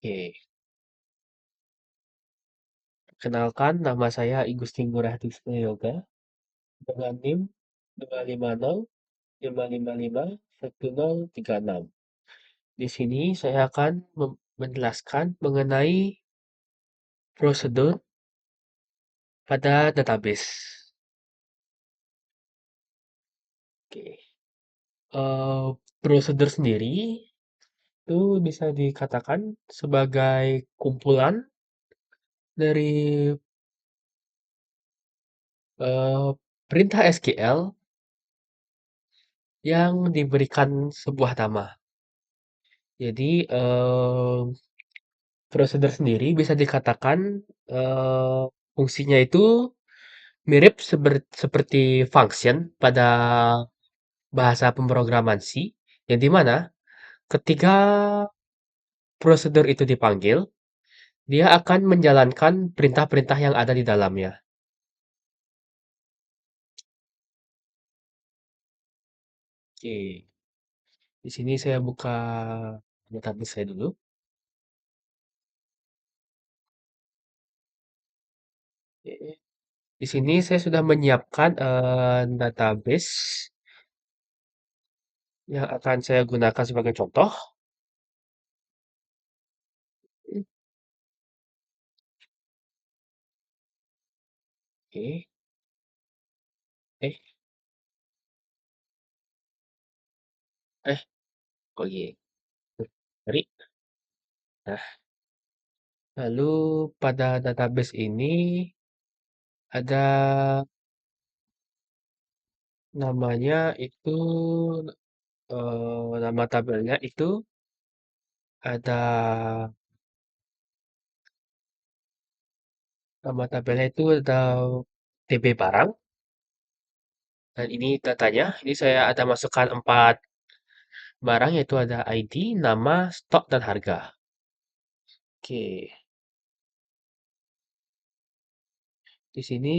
Oke, kenalkan nama saya Igusti Ngurah Tisna Yoga dengan NIM 25055551036. Di sini saya akan menjelaskan mengenai prosedur pada database. Oke, prosedur sendiri itu bisa dikatakan sebagai kumpulan dari eh, perintah SQL yang diberikan sebuah nama. Jadi, prosedur sendiri bisa dikatakan, fungsinya itu mirip seperti function pada bahasa pemrograman C, yang di mana ketika prosedur itu dipanggil, dia akan menjalankan perintah-perintah yang ada di dalamnya. Oke, di sini saya buka database saya dulu. Oke, di sini saya sudah menyiapkan database yang akan saya gunakan sebagai contoh. Oke, eh, eh, kok gini? Sorry. Nah, lalu pada database ini ada namanya itu nama tabelnya itu ada nama tabelnya itu ada TB barang dan ini datanya. Ini saya ada masukkan 4 barang yaitu ada ID, nama, stok dan harga. Oke, di sini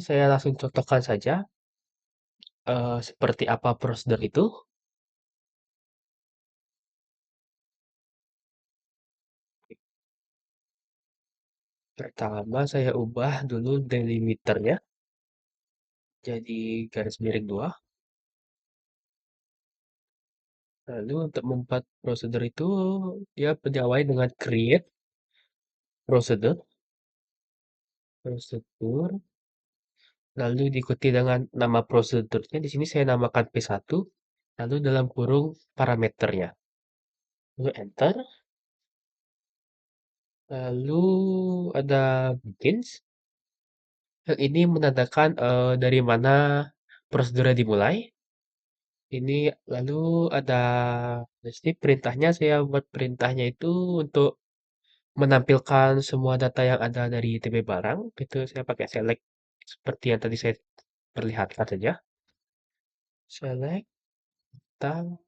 saya langsung contohkan saja seperti apa prosedur itu. Pertama saya ubah dulu delimiternya jadi garis miring 2. Lalu untuk membuat prosedur itu dia diawali dengan create prosedur, lalu diikuti dengan nama prosedurnya. Di sini saya namakan P1, lalu dalam kurung parameternya. Lalu enter, lalu ada begins. Yang ini menandakan dari mana prosedurnya dimulai. Ini lalu ada pasti perintahnya saya buat perintahnya itu untuk menampilkan semua data yang ada dari TB barang, itu saya pakai select seperti yang tadi saya perlihatkan saja. Select tang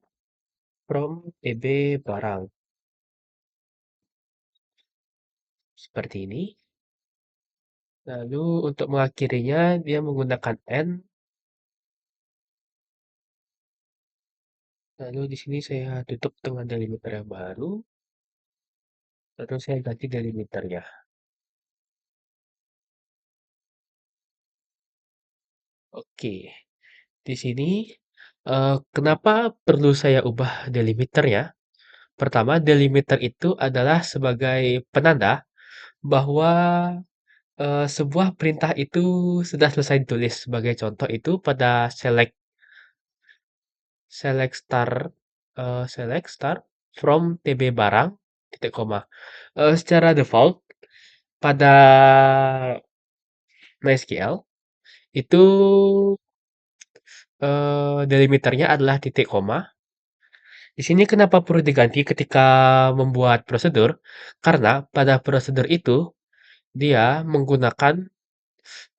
from TB barang. Seperti ini. Lalu untuk mengakhirinya dia menggunakan N. Lalu di sini saya tutup dengan delimiter yang baru. Lalu saya ganti delimiternya. Oke. Di sini kenapa perlu saya ubah delimiter ya? Pertama, delimiter itu adalah sebagai penanda bahwa sebuah perintah itu sudah selesai ditulis. Sebagai contoh itu pada select star select star from TB barang titik koma. Secara default pada MySQL itu delimiternya adalah titik koma. Di sini kenapa perlu diganti ketika membuat prosedur? Karena pada prosedur itu dia menggunakan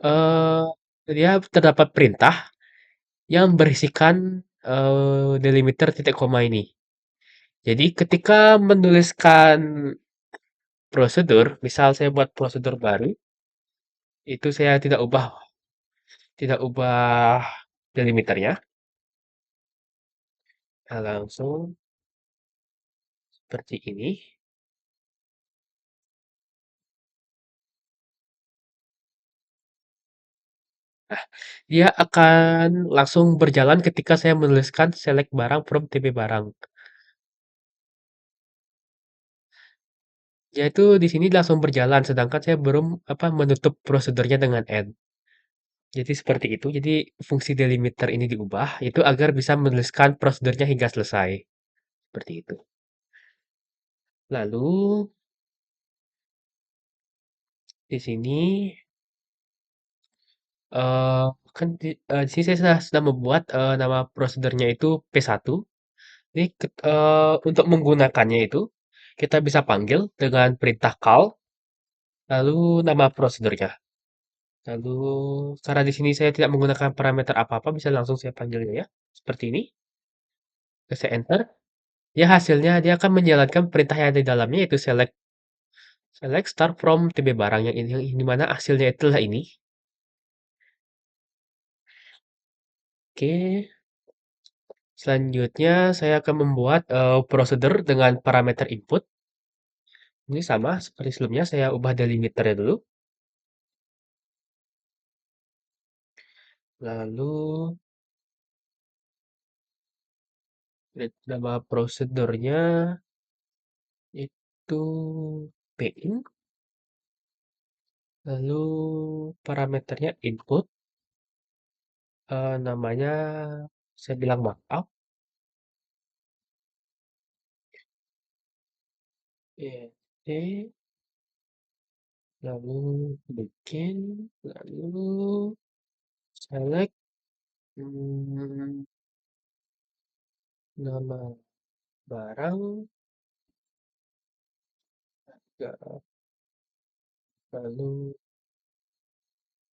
eh dia terdapat perintah yang berisikan delimiter titik koma ini. Jadi ketika menuliskan prosedur, misal saya buat prosedur baru, itu saya tidak ubah delimiternya. Nah, langsung seperti ini. Nah, dia akan langsung berjalan ketika saya menuliskan select barang from TB barang. Dia itu di sini langsung berjalan, sedangkan saya belum menutup prosedurnya dengan end. Jadi seperti itu. Jadi fungsi delimiter ini diubah itu agar bisa menuliskan prosedurnya hingga selesai. Seperti itu. Lalu di sini eh kan di sini saya sudah membuat nama prosedurnya itu P1. Jadi untuk menggunakannya itu kita bisa panggil dengan perintah call lalu nama prosedurnya. Lalu karena di sini saya tidak menggunakan parameter apa-apa bisa langsung saya panggilnya ya. Seperti ini. Saya enter. Ya hasilnya dia akan menjalankan perintah yang ada di dalamnya yaitu select start from TB barang yang ini yang di mana hasilnya itulah ini. Oke, selanjutnya saya akan membuat prosedur dengan parameter input. Ini sama seperti sebelumnya saya ubah delimiternya dulu. Lalu nama prosedurnya itu PIN. Lalu parameternya input. Namanya saya bilang markup. Oke. Lalu bikin, lalu select nama barang, ya, lalu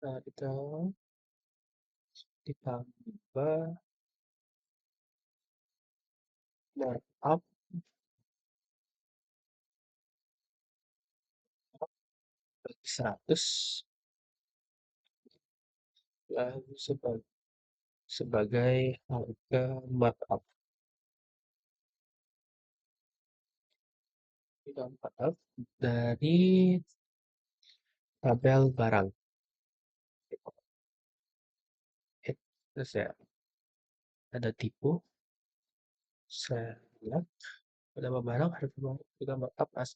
harga ditambah markup 100 lalu sebagai harga markup markup dari tabel barang. Terus ya ada tipe select nama barang harga markup as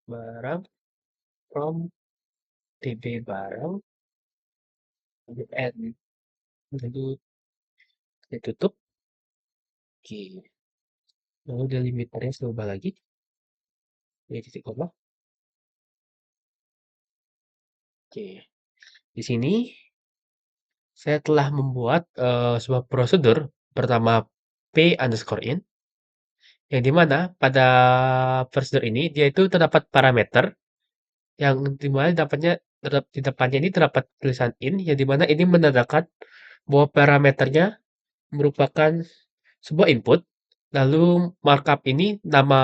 barang from TB barang and lalu ditutup. Oke. Lalu delimiternya saya ubah lagi. Ini titik koma. Oke. Di sini saya telah membuat sebuah prosedur pertama p underscore in yang dimana pada prosedur ini dia itu terdapat parameter yang dimana di depannya ini terdapat tulisan in yang dimana ini menandakan bahwa parameternya merupakan sebuah input lalu markup ini nama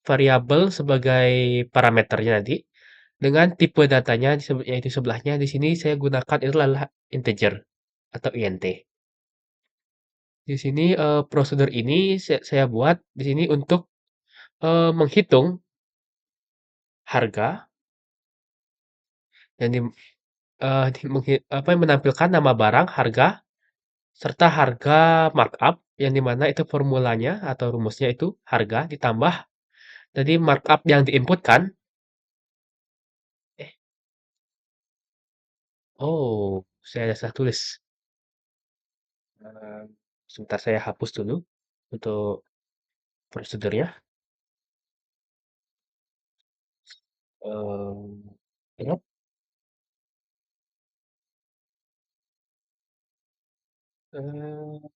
variabel sebagai parameternya nanti dengan tipe datanya yaitu sebelahnya di sini saya gunakan itu adalah integer atau int. Di sini prosedur ini saya buat di sini untuk menghitung harga dan menampilkan nama barang, harga serta harga markup yang dimana itu formulanya atau rumusnya itu harga ditambah tadi markup yang diinputkan. Eh, oh, saya ada salah tulis. Eh, Sebentar saya hapus dulu untuk prosedurnya. Ya, eh,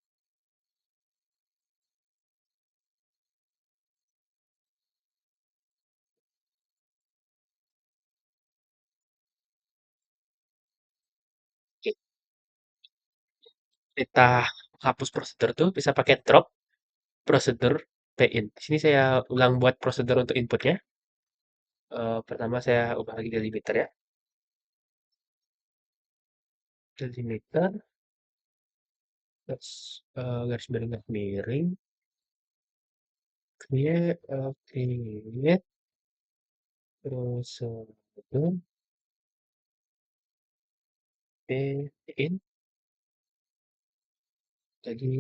kita hapus prosedur tuh bisa pakai drop prosedur pin. Di sini saya ulang buat prosedur untuk inputnya. Pertama saya ubah lagi delimiter ya. Delimiter terus garis miring garis miring create prosedur in jadi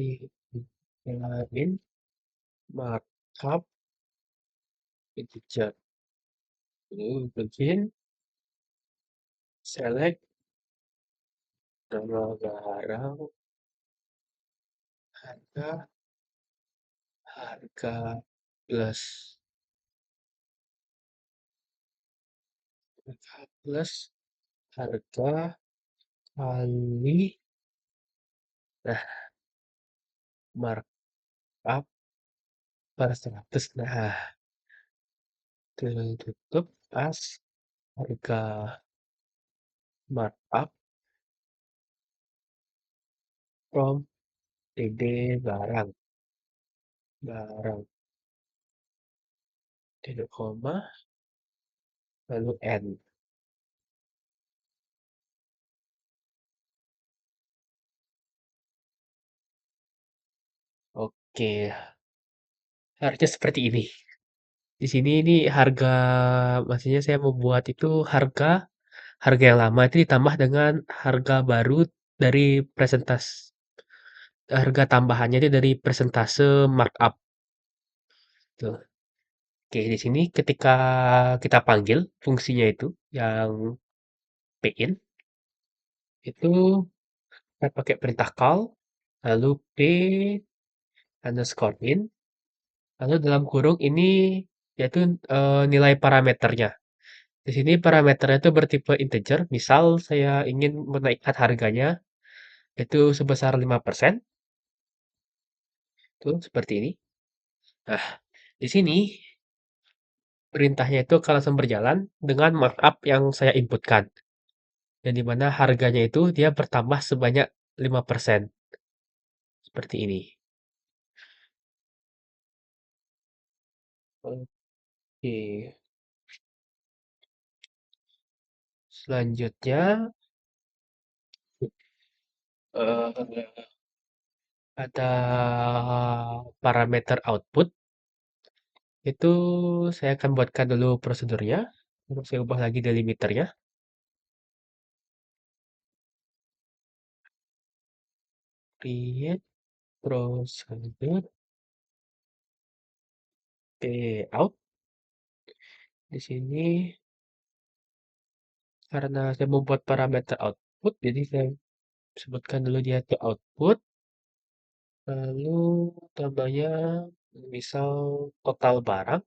in markup integer lalu begin select nama barang harga harga plus harga plus harga kali nah markup per 100 nah tutup as harga markup from td barang barang tidak koma lalu n. Oke, harusnya seperti ini. Di sini ini harga, maksudnya saya membuat itu harga harga yang lama itu ditambah dengan harga baru dari harga tambahannya itu dari persentase markup. Tuh. Oke, di sini ketika kita panggil fungsinya itu yang pin itu kita pakai perintah call lalu p underscore in lalu dalam kurung ini yaitu nilai parameternya. Di sini parameternya itu bertipe integer. Misal saya ingin menaikkan harganya itu sebesar 5%. Tuh, seperti ini. Nah, di sini perintahnya itu akan langsung berjalan dengan markup yang saya inputkan. Yang dimana harganya itu dia bertambah sebanyak 5%. Seperti ini. Oke. Selanjutnya eh, ada parameter output. Itu saya akan buatkan dulu prosedurnya. Saya ubah lagi delimiternya. Create procedure payout. Di sini karena saya membuat parameter output, jadi saya sebutkan dulu dia itu output. Lalu tambahnya misal total barang,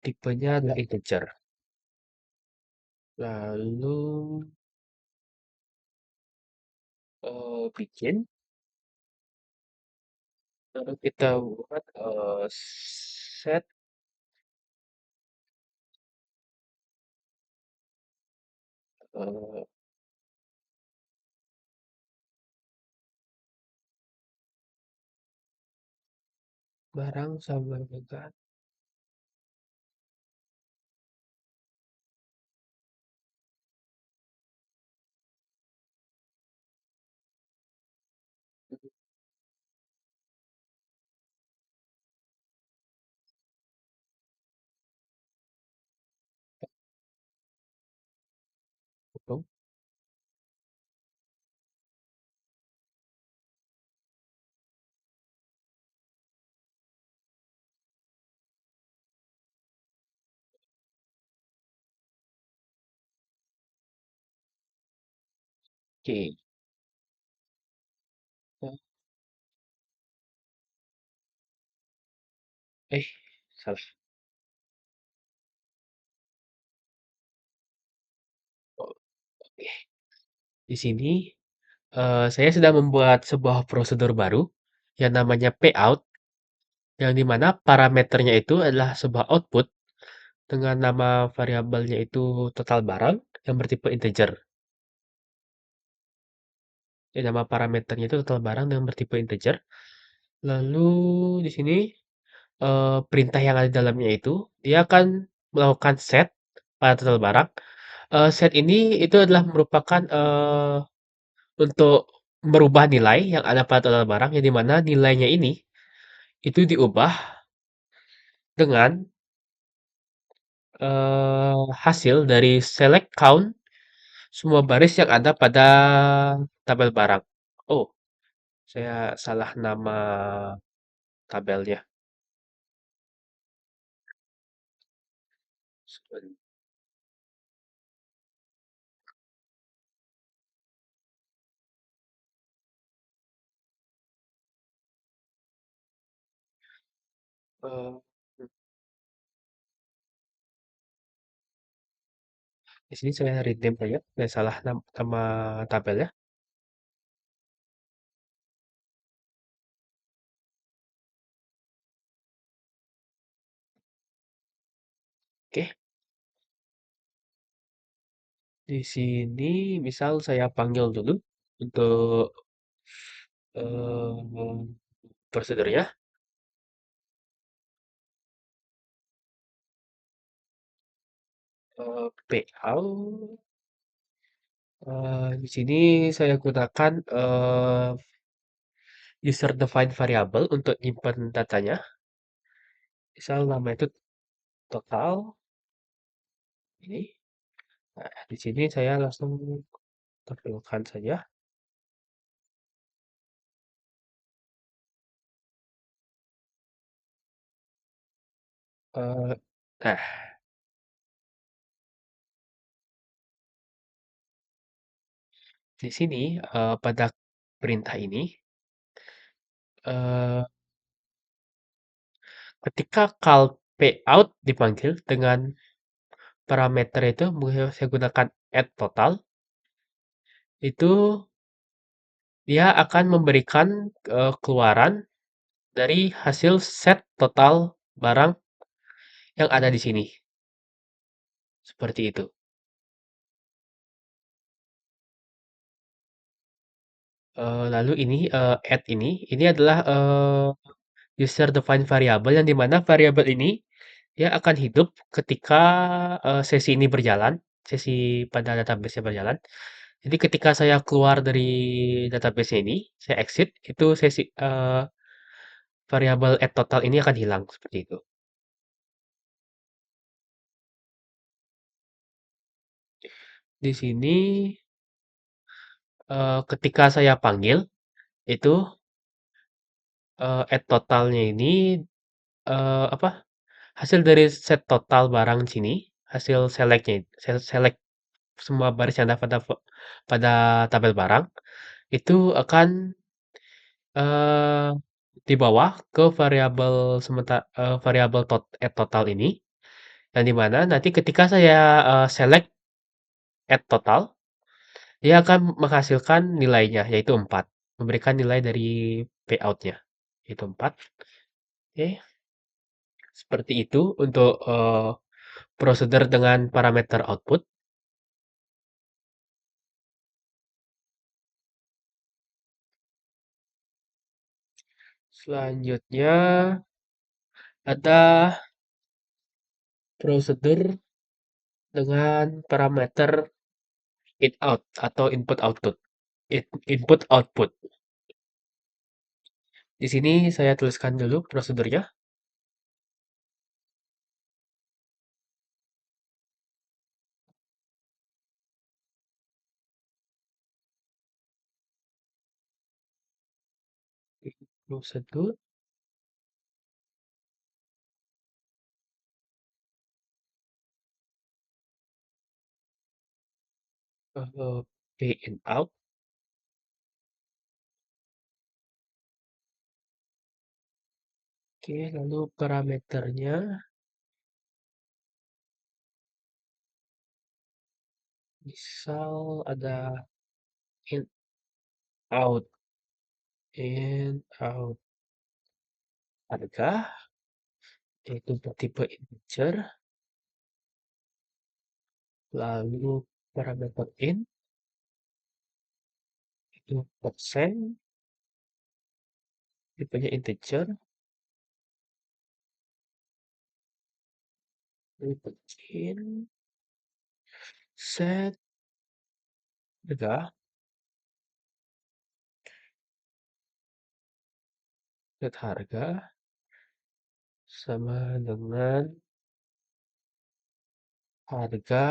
tipenya adalah integer. Lalu bikin. Lalu kita buat set eh, barang sama dengan potong. Oke. Nah, salah. Oh, oke. Di sini saya sedang membuat sebuah prosedur baru yang namanya payout, yang dimana parameternya itu adalah sebuah output dengan nama variabelnya itu total barang yang bertipe integer. Ya, nama parameternya itu total barang yang bertipe integer. Lalu di sini perintah yang ada di dalamnya itu dia akan melakukan set pada total barang. Set ini itu adalah merupakan untuk merubah nilai yang ada pada total barang yang dimana nilainya ini itu diubah dengan hasil dari select count semua baris yang ada pada tabel barang. Oh, saya salah nama tabelnya. Eh, di sini saya rename saja, saya salah nama tabelnya. Oke, di sini misal saya panggil dulu untuk eh, prosedurnya. Payout. Di sini saya gunakan user defined variable untuk nyimpen datanya. Misal nama itu total ini. Nah, di sini saya langsung tampilkan saja. Eh, nah, di sini pada perintah ini, eh, ketika call payout dipanggil dengan parameter itu, saya gunakan add total, itu dia akan memberikan keluaran dari hasil set total barang yang ada di sini. Seperti itu. Lalu ini add ini adalah user defined variable yang dimana variabel ini dia akan hidup ketika sesi ini berjalan, sesi pada database berjalan. Jadi ketika saya keluar dari database ini, saya exit, itu sesi variabel add total ini akan hilang seperti itu. Di sini ketika saya panggil itu add totalnya ini apa? Hasil dari set total barang sini, hasil selectnya, select semua baris yang ada pada tabel barang itu akan eh, dibawa ke variabel variabel add total ini, yang dimana nanti ketika saya select add total, dia akan menghasilkan nilainya yaitu 4, memberikan nilai dari payoutnya itu 4. Oke, seperti itu untuk prosedur dengan parameter output. Selanjutnya ada prosedur dengan parameter in out atau input output. Input output. Di sini saya tuliskan dulu prosedurnya. Prosedur P in out. Oke, lalu parameternya misal ada in out, in out harga yaitu bertipe integer, lalu parameter in itu persen, tipenya integer, lalu in set harga, set harga sama dengan harga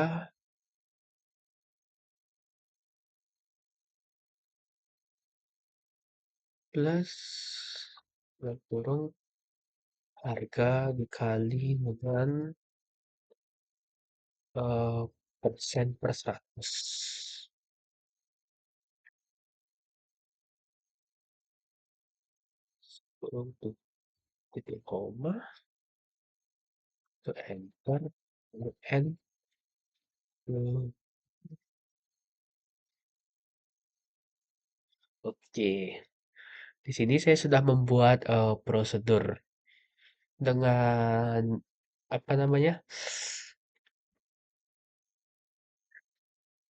plus kurang harga dikali dengan eh, persen per 100. Untuk titik koma, ke enter, ke n, ke- oke. Di sini saya sudah membuat prosedur dengan apa namanya?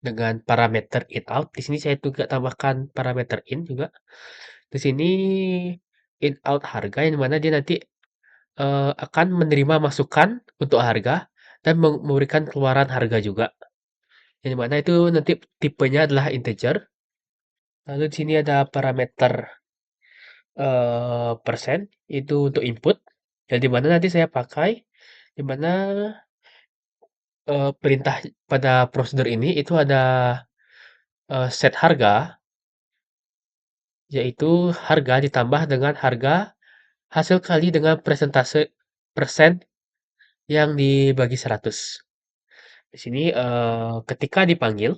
Dengan parameter in out. Di sini saya juga tambahkan parameter in juga. Di sini in out harga yang mana dia nanti akan menerima masukan untuk harga dan memberikan keluaran harga juga. Yang mana itu nanti tipenya adalah integer. Lalu di sini ada parameter persen itu untuk input. Yang dimana nanti saya pakai dimana perintah pada prosedur ini itu ada set harga, yaitu harga ditambah dengan harga hasil kali dengan persentase persen yang dibagi 100. Di sini ketika dipanggil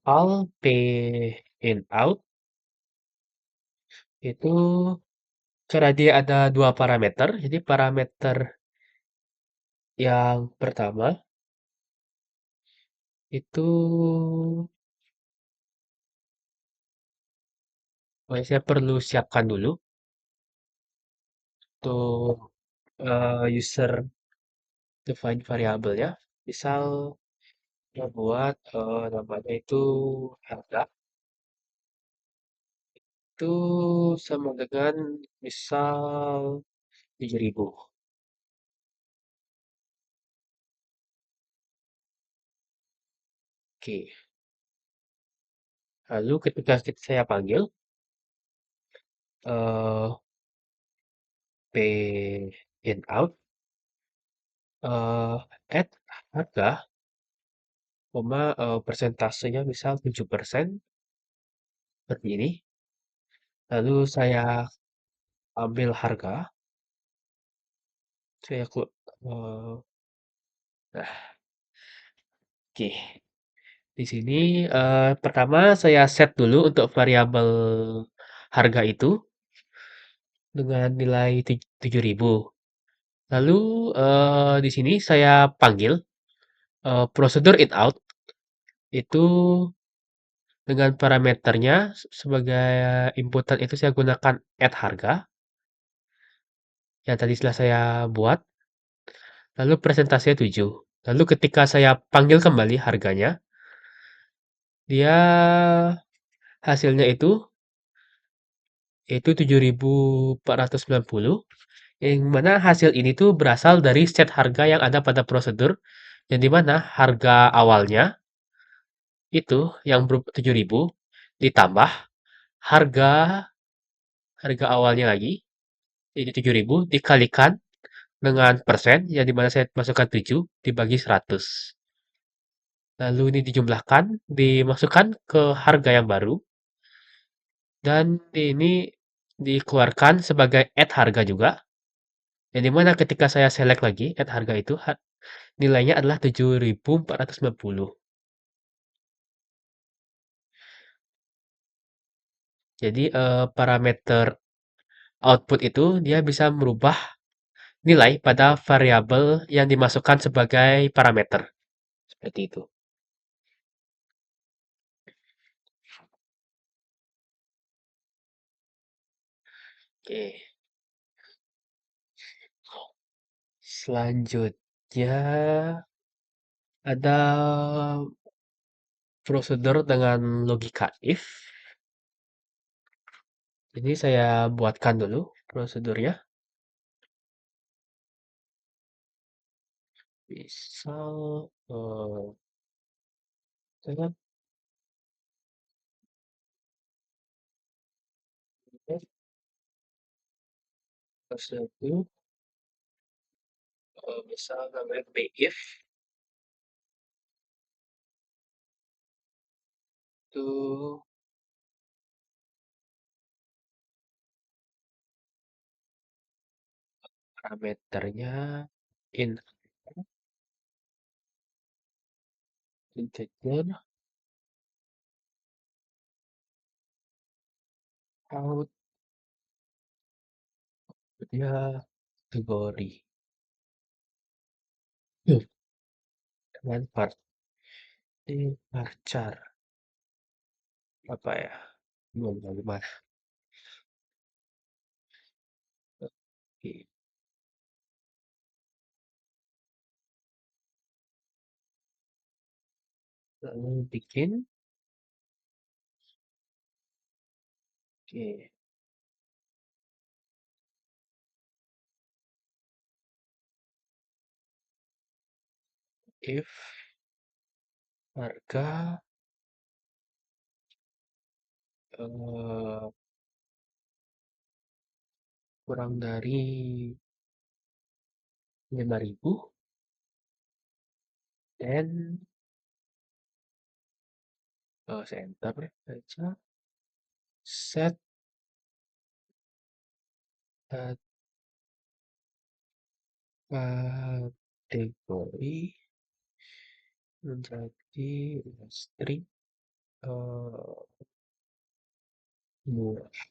call p in out itu karena dia ada dua parameter. Jadi parameter yang pertama itu saya perlu siapkan dulu untuk user define variable ya. Misal kita buat namanya itu harga itu sama dengan misal 7.000. Oke. Lalu ketika saya panggil eh p in out add harga, persentasenya misal 7% seperti ini. Lalu saya ambil harga, saya nah, oke. Di sini pertama saya set dulu untuk variabel harga itu dengan nilai 7.000. Lalu di sini saya panggil prosedur in out itu dengan parameternya sebagai inputan itu saya gunakan add harga yang tadi setelah saya buat, lalu presentasinya 7. Lalu ketika saya panggil kembali harganya, dia hasilnya itu 7.490, yang mana hasil ini tuh berasal dari set harga yang ada pada prosedur, yang dimana harga awalnya itu yang berupa 7.000 ditambah harga harga awalnya lagi, ini 7.000 dikalikan dengan persen, yang dimana saya masukkan 7 dibagi 100. Lalu ini dijumlahkan, dimasukkan ke harga yang baru, dan ini dikeluarkan sebagai add harga juga. Yang dimana ketika saya select lagi add harga itu, nilainya adalah 7.490. Jadi parameter output itu dia bisa merubah nilai pada variabel yang dimasukkan sebagai parameter. Seperti itu. Oke. Selanjutnya ada prosedur dengan logika if. Ini saya buatkan dulu prosedurnya. Misal, saya prosedur Misal namanya PIF itu parameternya in integer out dia kategori. Dengan part ini varchar apa ya? Belum tahu gimana. Oke, lalu bikin. Oke, if harga eh, kurang dari 5.000 dan center aja set eh, kategori menjadi string murah.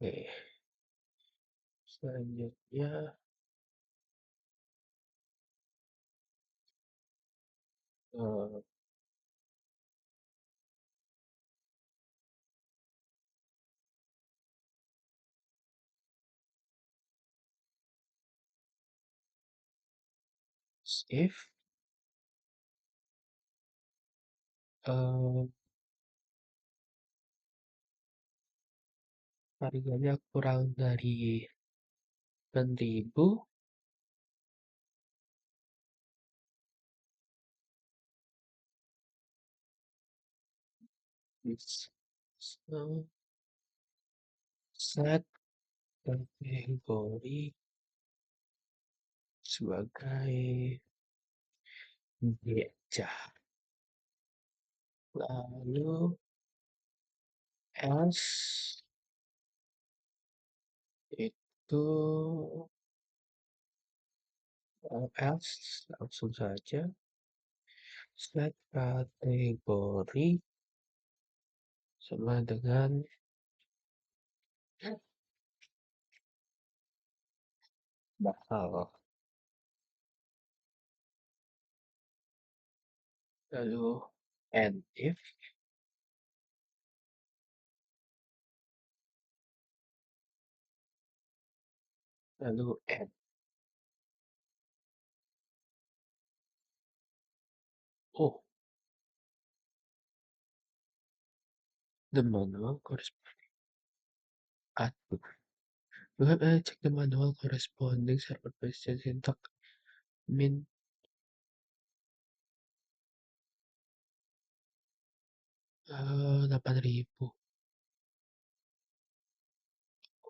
Oke, selanjutnya eh, if eh, harganya kurang dari 6.000 is- so, set kategori sebagai beca. Lalu else itu else langsung saja set kategori sama dengan bakal. Lalu and if lalu and oh the manual corresponding aduh check the manual corresponding server position syntax min 8.000.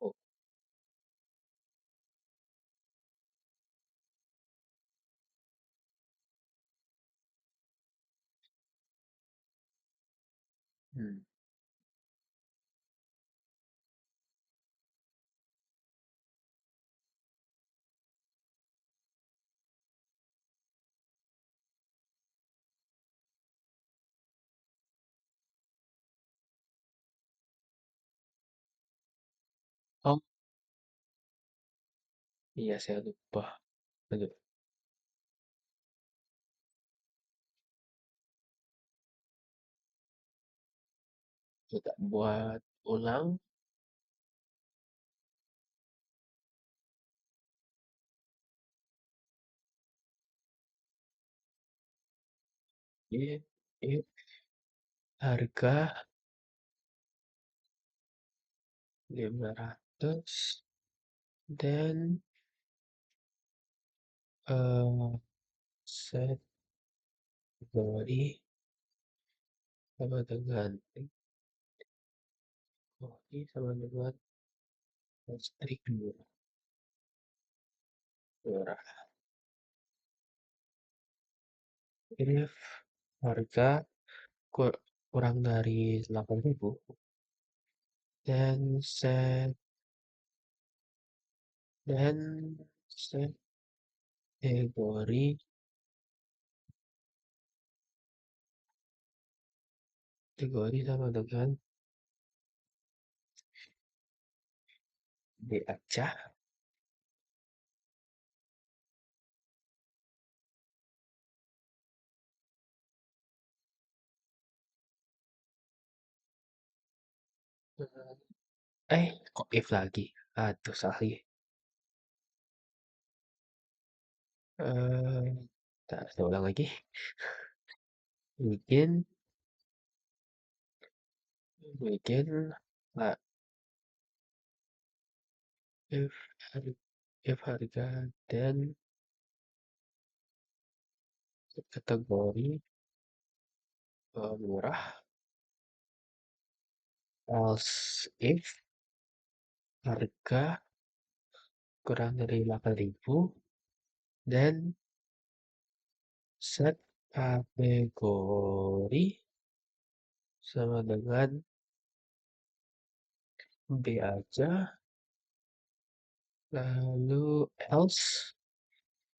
Oh, hmm. Oh iya saya lupa. Aduh, kita buat ulang. If, if harga 500 dan set kategori sama dengan kategori sama dengan string murah. If harga kurang dari 8.000, then set then set kategori kategori sama dengan B aja. Kok if lagi? Aduh, salah lagi. Eh, saya ulang lagi. Bikin, bikin, lah, if, if harga dan kategori murah, else if harga kurang dari 8.000 dan set kategori sama dengan B aja, lalu else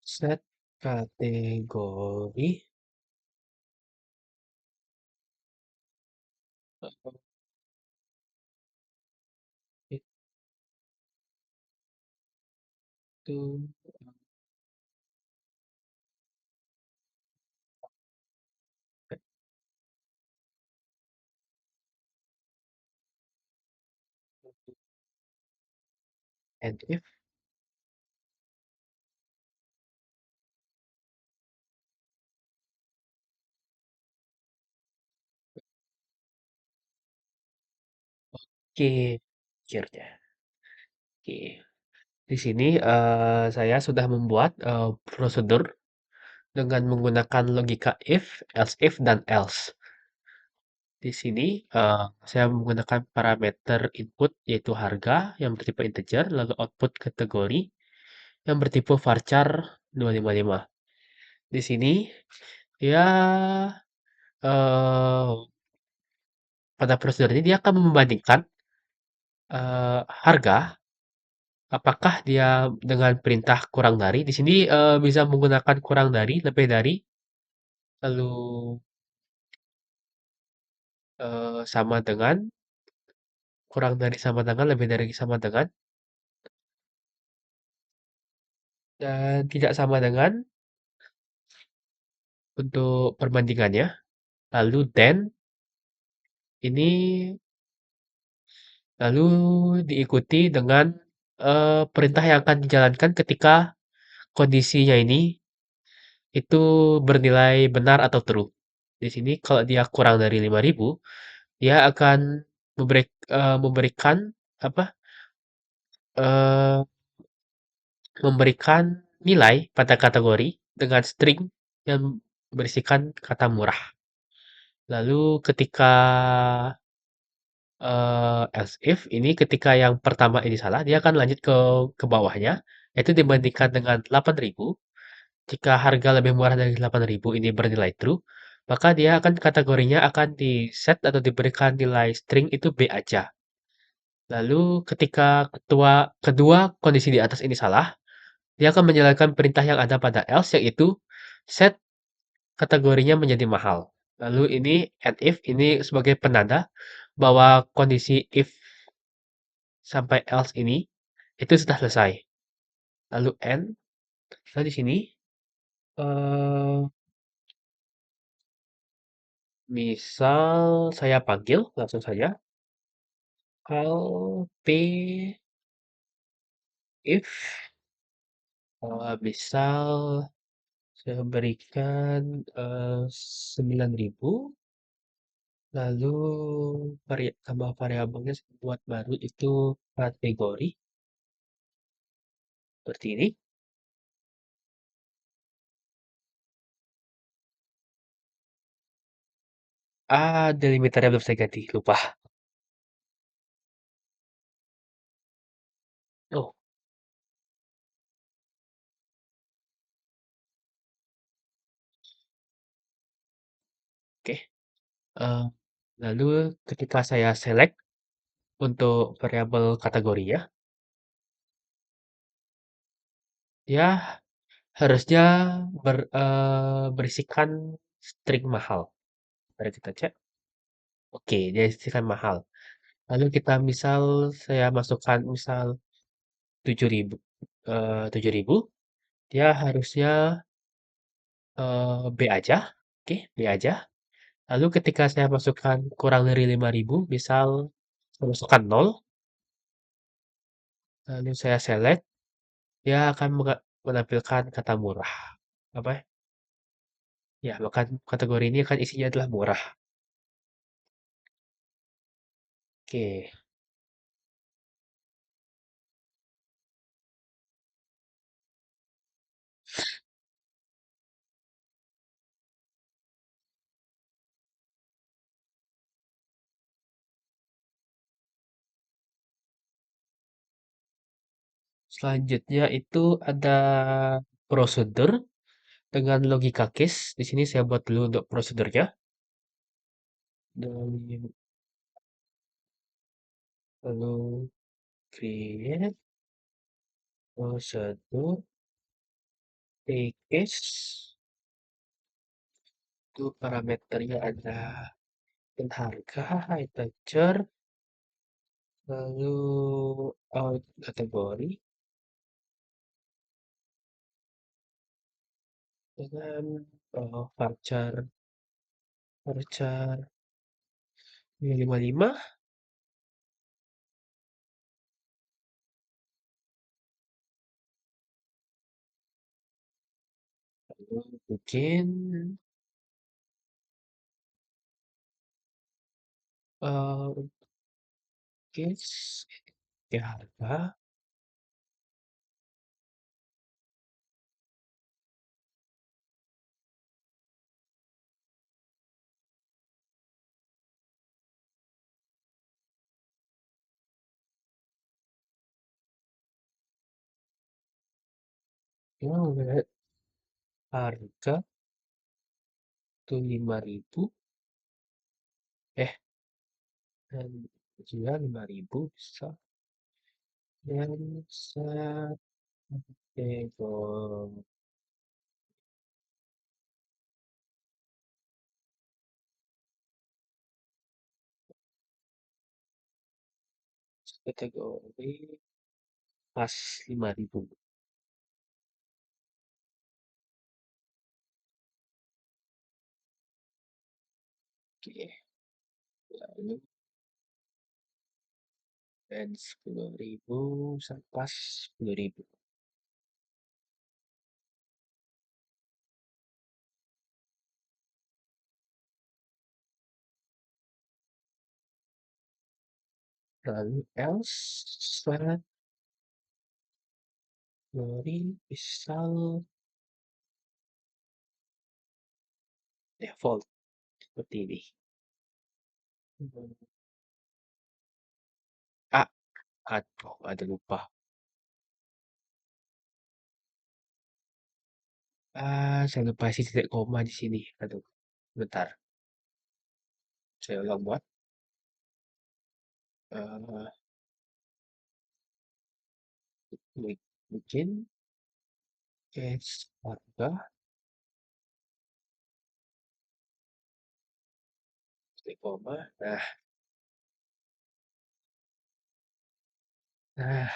set kategori itu and if. Oke, akhirnya. Oke. Di sini saya sudah membuat prosedur dengan menggunakan logika if, else if, dan else. Di sini saya menggunakan parameter input yaitu harga yang bertipe integer, lalu output kategori yang bertipe varchar 255. Di sini ya eh, pada prosedur ini dia akan membandingkan harga apakah dia dengan perintah kurang dari. Di sini bisa menggunakan kurang dari, lebih dari, lalu sama dengan, kurang dari sama dengan, lebih dari sama dengan, dan tidak sama dengan untuk perbandingannya. Lalu then ini lalu diikuti dengan perintah yang akan dijalankan ketika kondisinya ini itu bernilai benar atau true. Di sini kalau dia kurang dari 5.000, dia akan memberikan apa? eh, Memberikan nilai pada kategori dengan string yang berisikan kata murah. Lalu ketika else if ini ketika yang pertama ini salah, dia akan lanjut ke bawahnya, yaitu dibandingkan dengan 8.000. Jika harga lebih murah dari 8.000 ini bernilai true, maka dia akan kategorinya akan di set atau diberikan nilai string itu B aja. Lalu ketika kedua kondisi di atas ini salah, dia akan menjalankan perintah yang ada pada else yaitu set kategorinya menjadi mahal. Lalu ini and if ini sebagai penanda bahwa kondisi if sampai else ini itu sudah selesai. Lalu and, lalu di sini eh misal saya panggil langsung saja call p if misal saya berikan 9.000, lalu tambah variabelnya saya buat baru itu kategori seperti ini. Delimiternya belum saya ganti, lupa. Oh, Oke. eh, Lalu ketika saya select untuk variabel kategorinya, dia harusnya berisikan string mahal. Mari kita cek. Oke, dia isikan mahal. Lalu kita misal saya masukkan misal 7.000, 7.000, dia harusnya B aja. Oke, B aja. Lalu ketika saya masukkan kurang dari 5.000, misal saya masukkan 0, lalu saya select, dia akan menampilkan kata murah. Apa ya? Ya, maka kategori ini kan isinya adalah murah. Oke, selanjutnya itu ada prosedur dengan logika case. Di sini saya buat dulu untuk prosedurnya. Dan lalu create prosedur case. Itu parameternya ada harga, integer, lalu out kategori dengan varchar varchar 55, lalu bikin case harga, ya, harga tuh 5.000, eh dan juga 5.000 bisa dan set table kategori pas 5.000. Oke, lalu dan 10.000 pas 10.000. Lalu else set dari misal default seperti ini. Ah, aduh, ada lupa. Saya lupa isi titik koma di sini. Aduh, bentar. Saya ulang buat. eh Bikin case harga titik koma. Nah,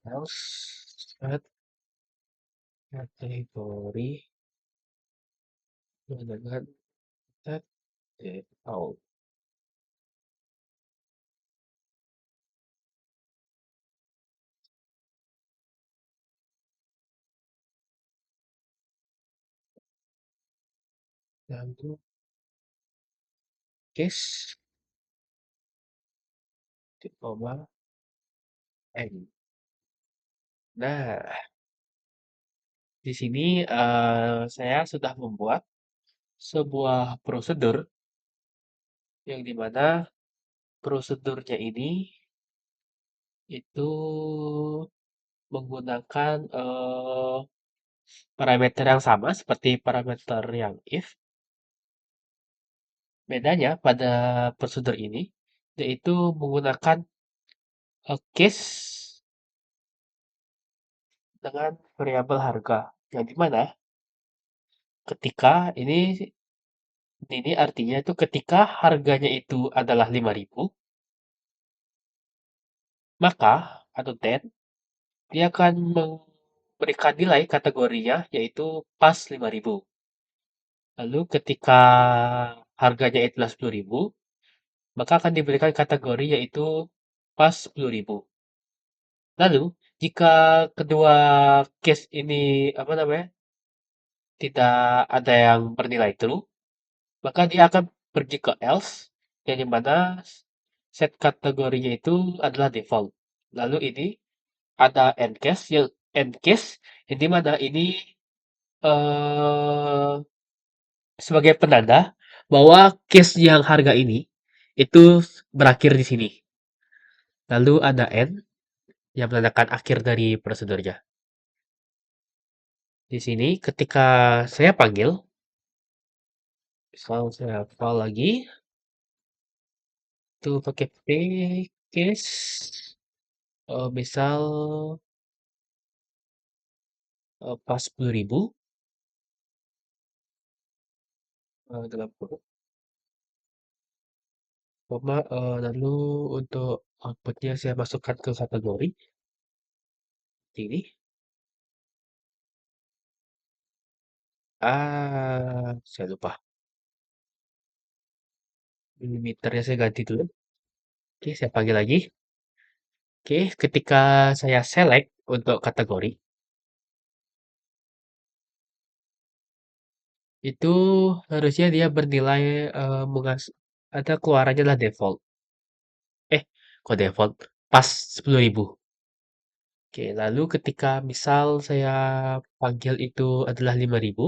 else set kategori dengan set default. Lalu case titik koma n. Nah, di sini saya sudah membuat sebuah prosedur yang dimana prosedurnya ini itu menggunakan parameter yang sama seperti parameter yang if. Bedanya pada prosedur ini yaitu menggunakan case dengan variabel harga. Yang dimana ketika ini artinya itu ketika harganya itu adalah 5.000, maka atau then dia akan memberikan nilai kategorinya yaitu pas 5.000. Lalu ketika harganya itulah 10.000, maka akan diberikan kategori yaitu pas 10.000. Lalu jika kedua case ini apa namanya tidak ada yang bernilai true, maka dia akan pergi ke else yang dimana set kategorinya itu adalah default. Lalu ini ada end case yang dimana ini eh, sebagai penanda bahwa case yang harga ini itu berakhir di sini. Lalu ada end yang menandakan akhir dari prosedurnya. Di sini ketika saya panggil, misal saya call lagi, itu pakai case, misal pas 10.000, dalam kurung, lalu untuk outputnya saya masukkan ke kategori ini. Saya lupa. Limiternya saya ganti dulu. Oke, saya panggil lagi. Oke, ketika saya select untuk kategori, itu harusnya dia bernilai ada keluarannya adalah default. Kok default? Pas 10.000. Oke, lalu ketika misal saya panggil itu adalah 5.000,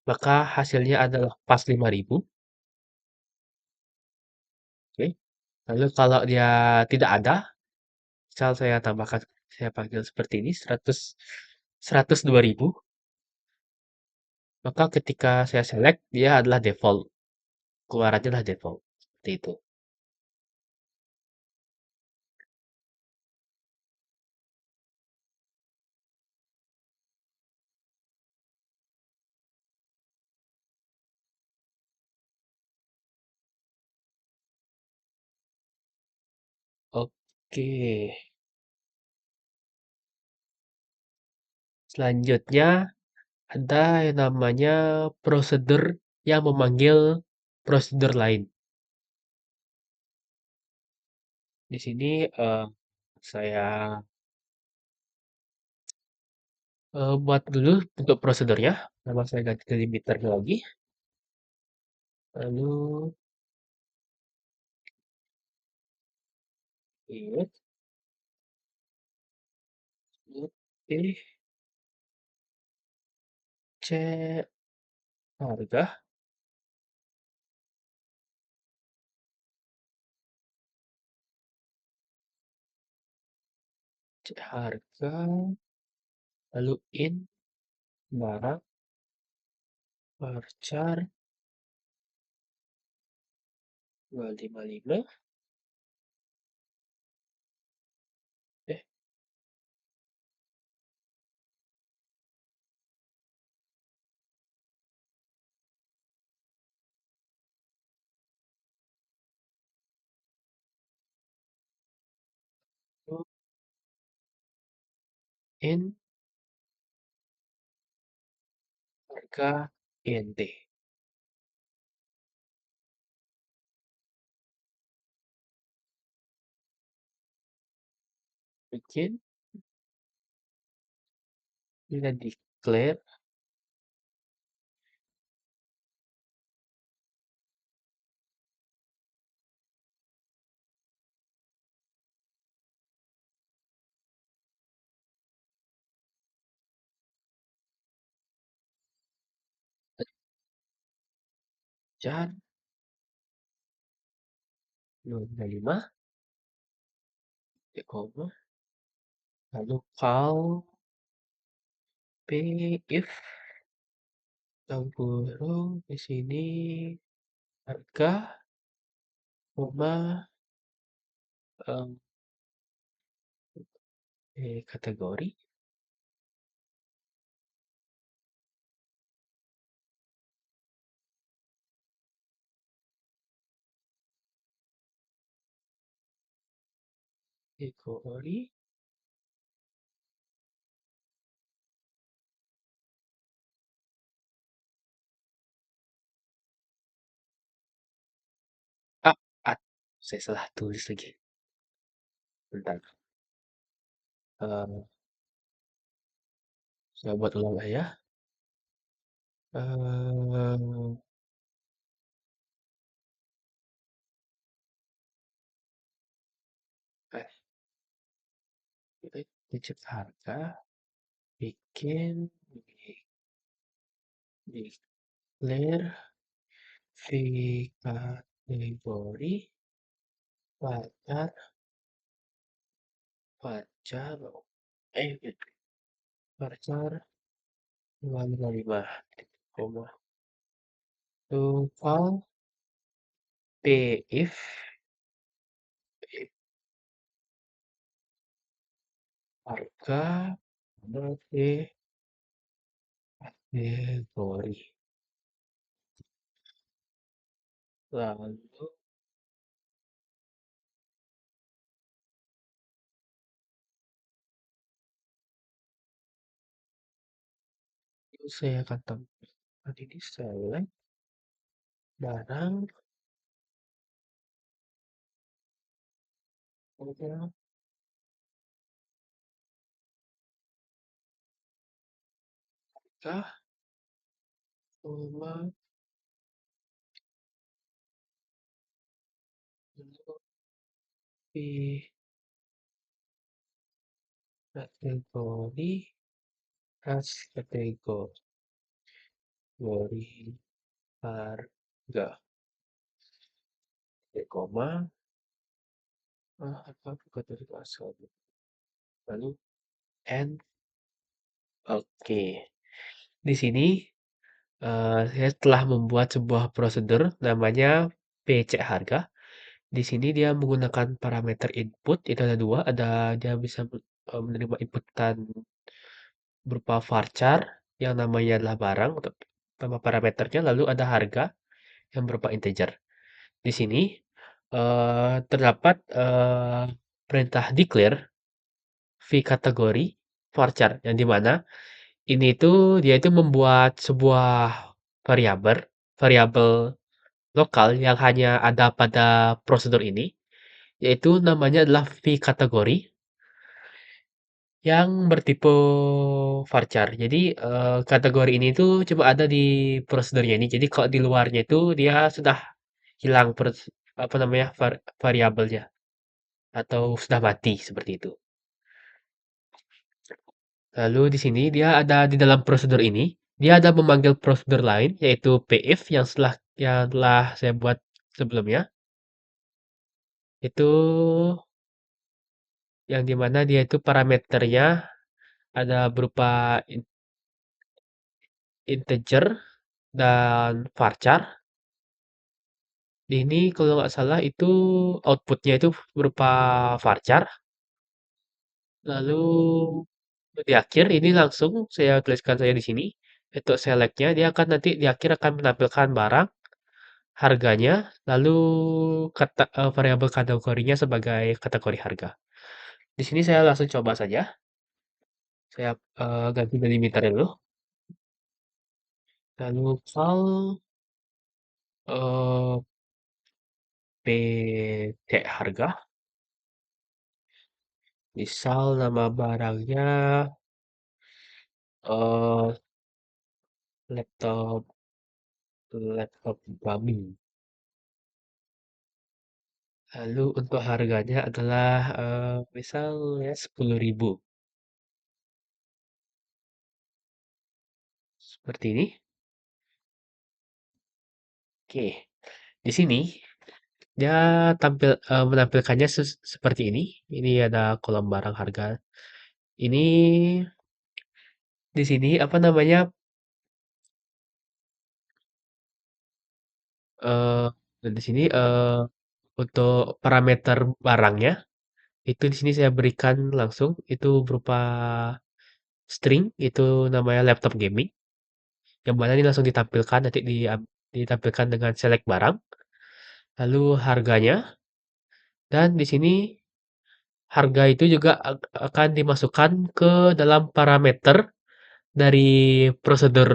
maka hasilnya adalah pas 5.000. Oke. Lalu kalau dia tidak ada, misal saya panggil seperti ini 102.000, maka ketika saya select dia adalah default. Keluarannya adalah default. Seperti itu. Oke. Selanjutnya ada yang namanya prosedur yang memanggil prosedur lain. Di sini saya buat dulu untuk prosedurnya. Nama saya ganti ke limiternya lagi. Lalu ingat pilih cek harga, cek harga, lalu barang varchar 255. Eh, in harga int. Bikin kita declare varchar 255. Ya, koma. Lalu kal P if burung di sini harga koma em, kategori kategori ah, ah saya salah tulis lagi. Bentar. Eh, saya buat ulang ya. Eh, cek harga, bikin, declare, fee kategori, pacar, pacar, eh, pacar, 555, koma, total, p if, harga, berarti, kategori, lalu, saya akan tambahkan ini select, barang, harga, koma, lebih kategori khas kategori harga koma apa kategori asal lalu and oke di sini saya telah membuat sebuah prosedur namanya PC harga. Di sini dia menggunakan parameter input itu ada dua, ada dia bisa menerima inputan berupa varchar yang namanya adalah barang untuk nama parameternya, lalu ada harga yang berupa integer. Di sini terdapat perintah declare v kategori varchar yang dimana ini tuh dia itu membuat sebuah variabel variabel lokal yang hanya ada pada prosedur ini, yaitu namanya adalah v kategori yang bertipe varchar. Jadi kategori ini tuh cuma ada di prosedurnya ini. Jadi kalau di luarnya itu dia sudah hilang apa namanya variabelnya atau sudah mati seperti itu. Lalu di sini dia ada di dalam prosedur ini, dia ada memanggil prosedur lain yaitu pif yang telah saya buat sebelumnya. Itu yang dimana dia itu parameternya ada berupa integer dan varchar. Ini kalau nggak salah itu outputnya itu berupa varchar. Lalu di akhir ini langsung saya tuliskan saja di sini. Untuk selectnya dia akan nanti di akhir akan menampilkan barang, harganya, lalu variabel kategorinya sebagai kategori harga. Di sini saya langsung coba saja. Saya ganti delimiter dulu. Lalu call eh, PT harga. Misal nama barangnya eh laptop laptop gaming. Lalu untuk harganya adalah misal ya 10.000. Seperti ini. Oke. Di sini Dia menampilkannya seperti ini. Ini ada kolom barang harga. Ini di sini apa namanya? eh di sini untuk parameter barangnya itu di sini saya berikan langsung itu berupa string itu namanya laptop gaming. Yang mana ini langsung ditampilkan nanti ditampilkan dengan select barang, lalu harganya dan di sini harga itu juga akan dimasukkan ke dalam parameter dari prosedur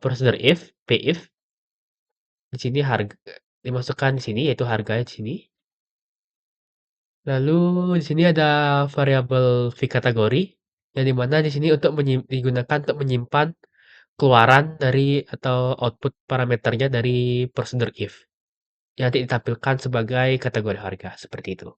prosedur if. Di sini harga dimasukkan di sini yaitu harganya di sini. Lalu di sini ada variabel v kategori yang dimana di sini untuk digunakan untuk menyimpan keluaran dari atau output parameternya dari prosedur if yang nanti ditampilkan sebagai kategori harga seperti itu.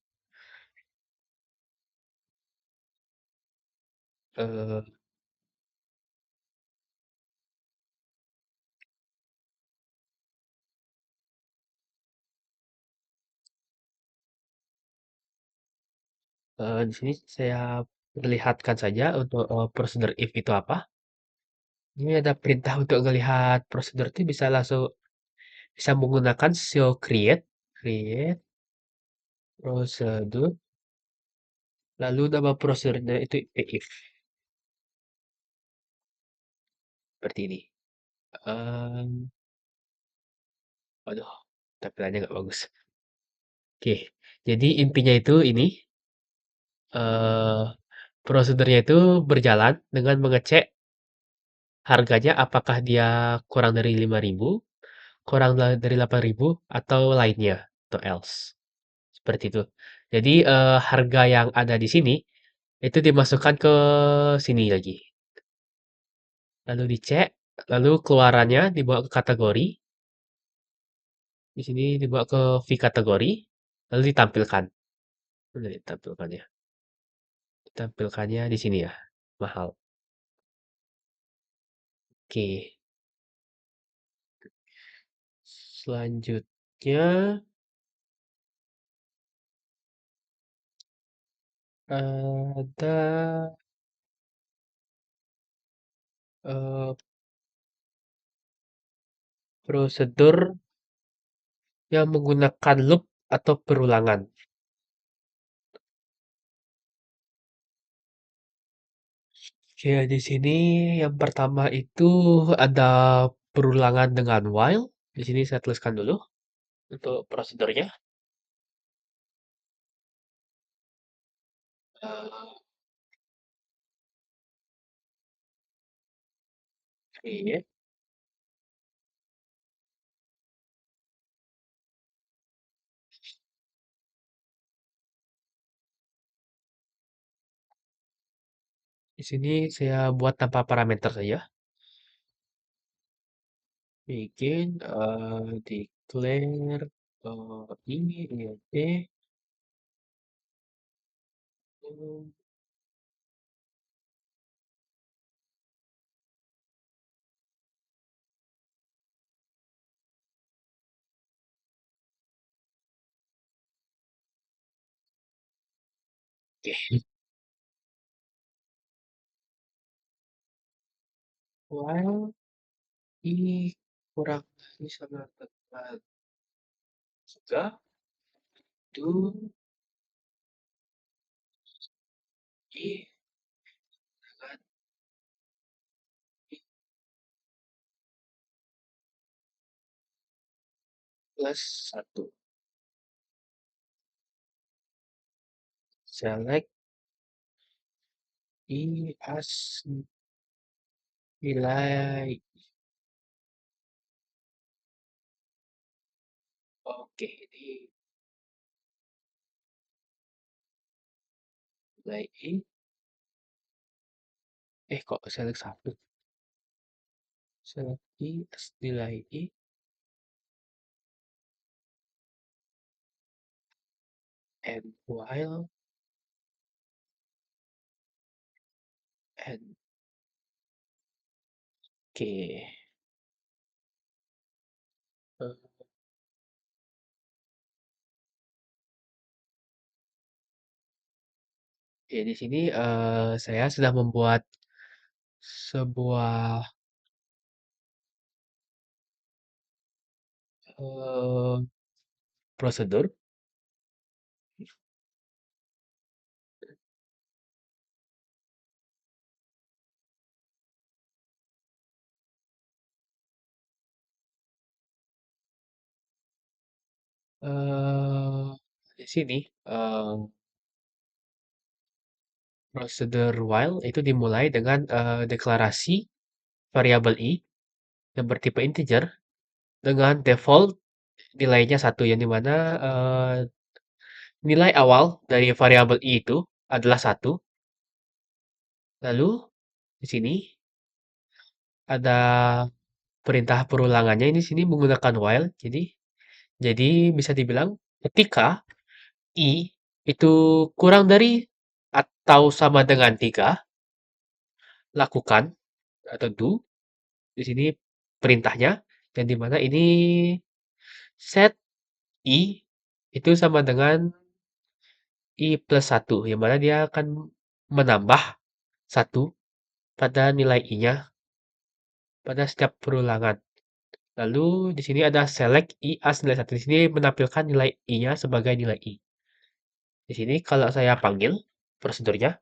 Eh, di sini saya perlihatkan saja untuk prosedur if itu apa. Ini ada perintah untuk melihat prosedur itu bisa langsung bisa menggunakan show create prosedur lalu nama prosedurnya itu if seperti ini. Em, Waduh, tampilannya nggak bagus. Oke, jadi intinya itu ini eh prosedurnya itu berjalan dengan mengecek harganya apakah dia kurang dari 5.000, kurang dari 8.000 atau lainnya atau else. Seperti itu. Jadi harga yang ada di sini itu dimasukkan ke sini lagi. Lalu dicek, lalu keluarannya dibawa ke kategori. Di sini dibawa ke V kategori, lalu ditampilkan. Udah ditampilkannya. Ditampilkannya di sini ya. Mahal. Oke. Selanjutnya ada eh, prosedur yang menggunakan loop atau perulangan. Oke, di sini yang pertama itu ada perulangan dengan while. Di sini saya tuliskan dulu untuk prosedurnya. Eh, Oke, di sini saya buat tanpa parameter saja. Bikin declare ini INT. Oke, while ini kurang dari sama teman juga itu i dengan i plus satu. Select i as nilai. Oke, ini nilai i. Kok select satu? Select i as nilai i and while and oke. Ya, di sini saya sudah membuat sebuah eh, prosedur. eh di sini eh, prosedur while itu dimulai dengan deklarasi variabel i yang bertipe integer dengan default nilainya satu, yang dimana nilai awal dari variabel i itu adalah satu. Lalu di sini ada perintah perulangannya, ini sini menggunakan while. Jadi bisa dibilang ketika i itu kurang dari atau sama dengan 3, lakukan atau do di sini perintahnya, yang dimana ini set i itu sama dengan i plus satu, yang mana dia akan menambah satu pada nilai i-nya pada setiap perulangan. Lalu di sini ada select i as nilai satu. Di sini menampilkan nilai i-nya sebagai nilai i. Di sini kalau saya panggil prosedurnya,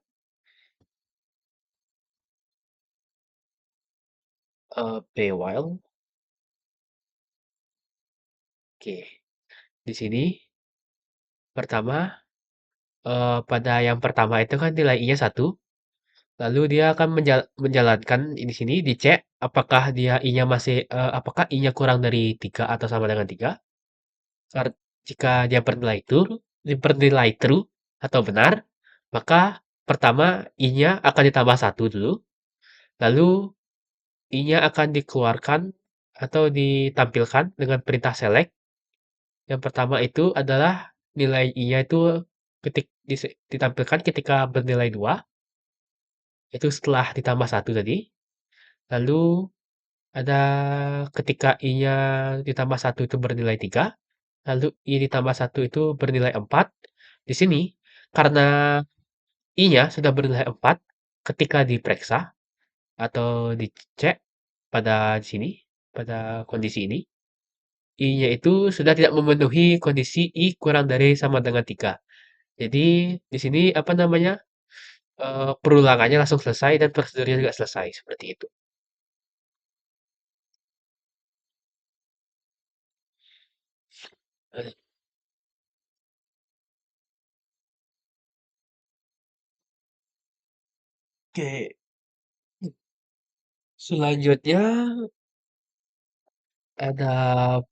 pay while. Oke, di sini pertama pada yang pertama itu kan nilai i-nya satu. Lalu dia akan menjalankan di sini dicek apakah dia i-nya masih apakah i-nya kurang dari 3 atau sama dengan 3. Jika dia bernilai true atau benar, maka pertama i-nya akan ditambah satu dulu, lalu i-nya akan dikeluarkan atau ditampilkan dengan perintah select. Yang pertama itu adalah nilai i-nya itu ditampilkan ketika bernilai 2, itu setelah ditambah satu tadi. Lalu ada ketika i-nya ditambah satu itu bernilai 3, lalu i ditambah satu itu bernilai 4. Di sini karena i-nya sudah bernilai 4 ketika diperiksa atau dicek pada sini, pada kondisi ini, i-nya itu sudah tidak memenuhi kondisi i kurang dari sama dengan 3. Jadi di sini apa namanya, perulangannya langsung selesai dan prosedurnya juga selesai, seperti itu. Oke, selanjutnya ada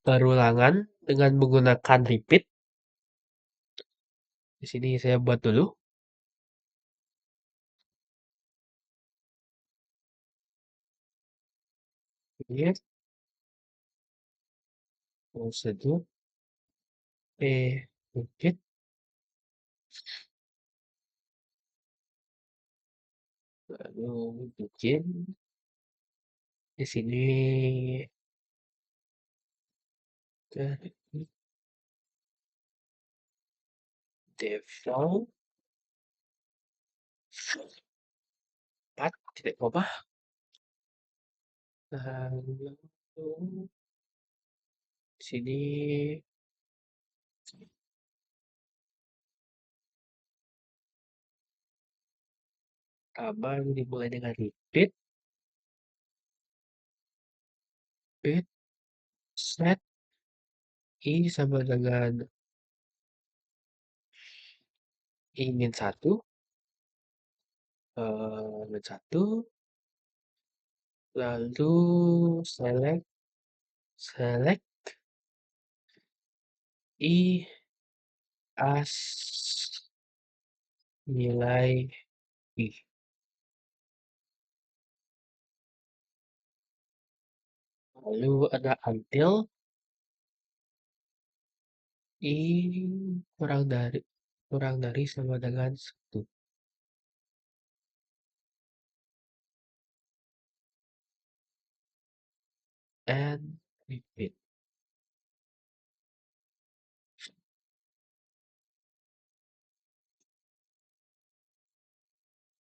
perulangan dengan menggunakan repeat. Di sini saya buat dulu. Ini prosedur repeat. Lalu bikin di sini ke default 4 titik koma. Lalu di sini tambah dimulai dengan repeat, repeat set i sama dengan i min satu, min satu, lalu select select i as nilai i. Lalu ada until i kurang dari sama dengan satu, and repeat.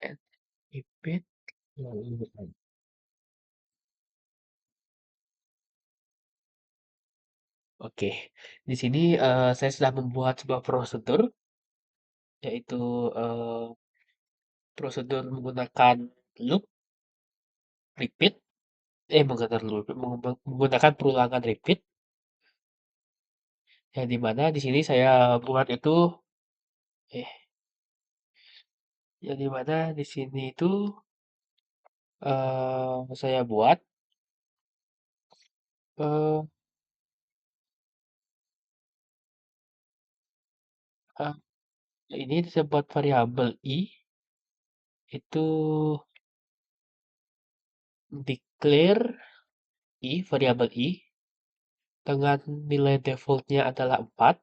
and repeat, lalu and. Oke, di sini saya sudah membuat sebuah prosedur, yaitu prosedur menggunakan loop, repeat, menggunakan loop, menggunakan perulangan repeat, yang dimana di sini saya buat itu, eh, yang dimana di sini itu saya buat eh, eh, ini saya buat variabel i itu declare variabel i dengan nilai defaultnya adalah 4.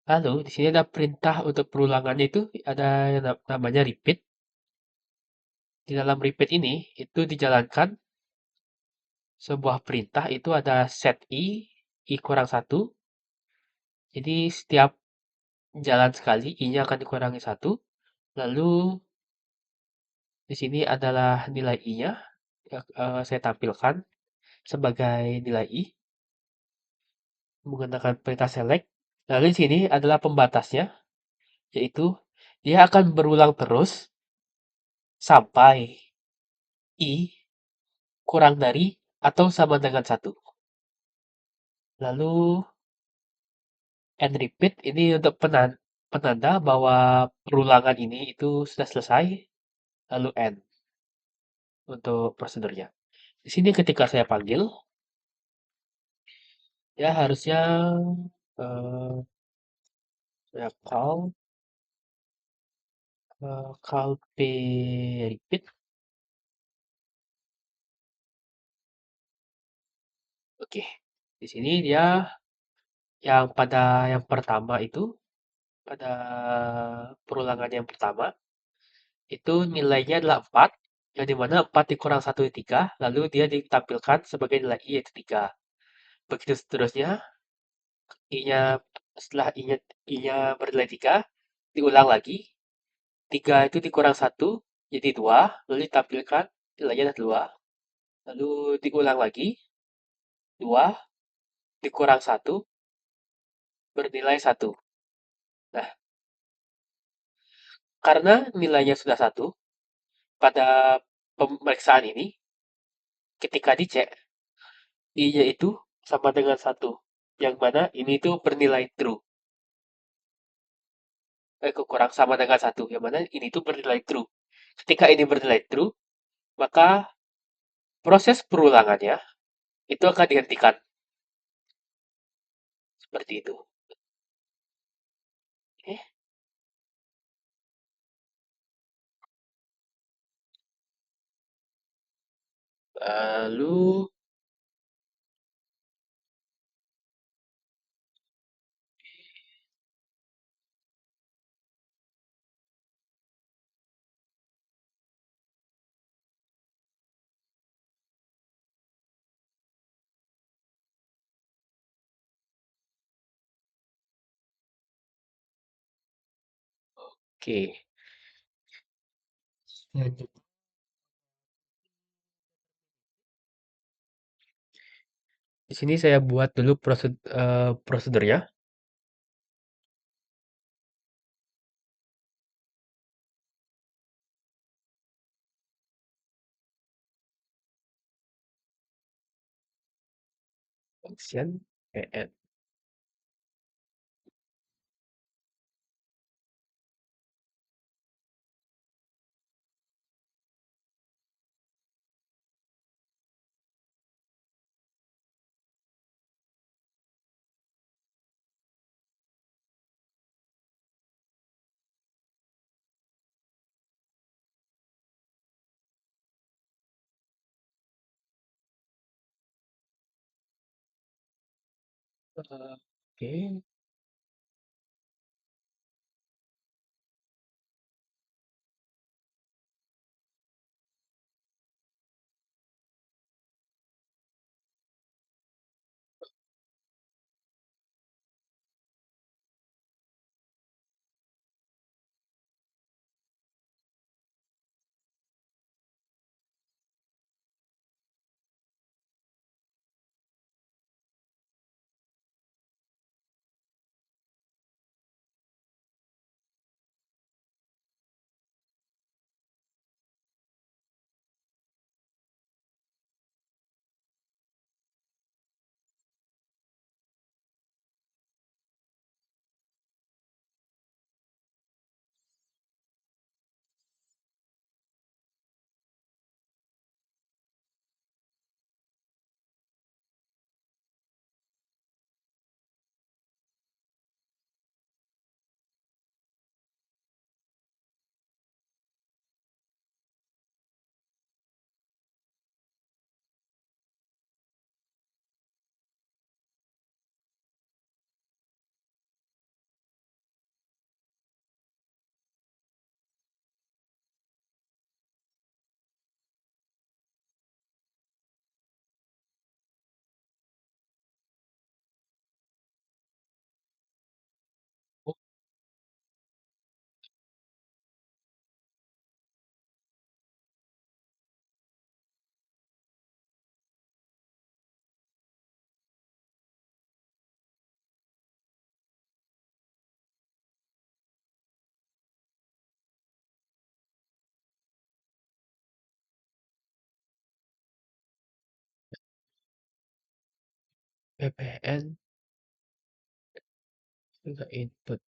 Lalu di sini ada perintah untuk perulangannya itu ada yang namanya repeat. Di dalam repeat ini itu dijalankan sebuah perintah itu ada set i kurang satu. Jadi setiap jalan sekali i-nya akan dikurangi satu. Lalu di sini adalah nilai i-nya yang saya tampilkan sebagai nilai i menggunakan perintah select. Lalu di sini adalah pembatasnya, yaitu dia akan berulang terus sampai i kurang dari atau sama dengan satu. Lalu and repeat ini untuk penanda bahwa perulangan ini itu sudah selesai. Lalu end untuk prosedurnya. Di sini ketika saya panggil, ya harusnya eh, saya call p repeat. Oke, di sini dia yang pertama itu pada perulangan yang pertama itu nilainya adalah 4, yang dimana 4 dikurang 1 itu 3, lalu dia ditampilkan sebagai nilai i yaitu 3. Begitu seterusnya, i-nya setelah i-nya bernilai 3, diulang lagi. 3 itu dikurang 1 jadi 2, lalu ditampilkan nilainya adalah 2. Lalu diulang lagi, 2 dikurang 1 bernilai 1. Nah, karena nilainya sudah 1, pada pemeriksaan ini, ketika dicek, i-nya itu sama dengan 1. Yang mana ini itu bernilai true. Kurang sama dengan 1. Yang mana ini itu bernilai true. Ketika ini bernilai true, maka proses perulangannya itu akan dihentikan. Seperti itu. Oke. Lalu, oke. Lanjut. Di sini saya buat dulu prosedurnya. Function en. Oke. VPN juga input.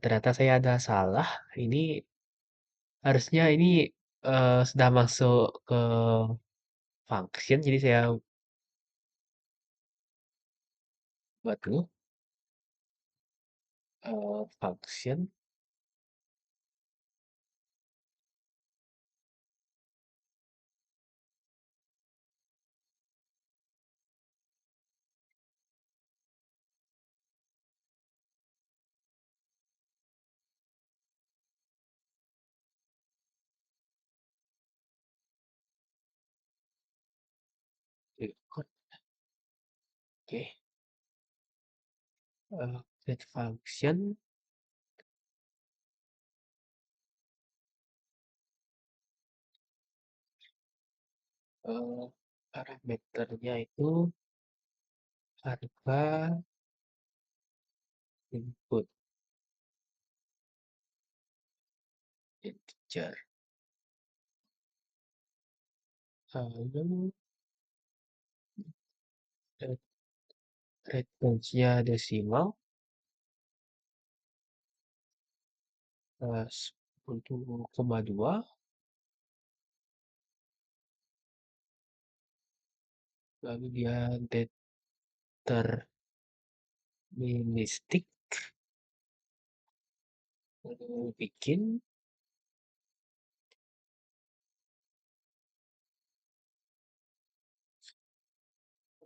Ternyata saya ada salah. Ini harusnya ini sudah masuk ke function, jadi saya buat dulu function. Oke, create function. eh, Parameternya itu harga input integer, lalu range-nya desimal, 10,2, lalu dia deterministik, lalu bikin,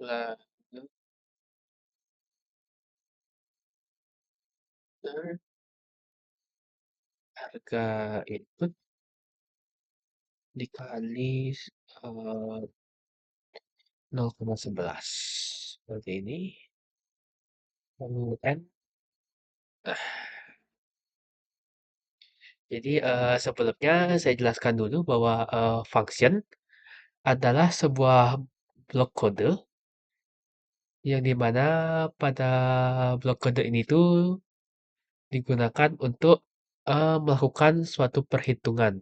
lalu harga input dikali 0,11 seperti ini, lalu n. Jadi sebelumnya saya jelaskan dulu bahwa function adalah sebuah blok kode yang dimana pada blok kode ini tuh digunakan untuk melakukan suatu perhitungan.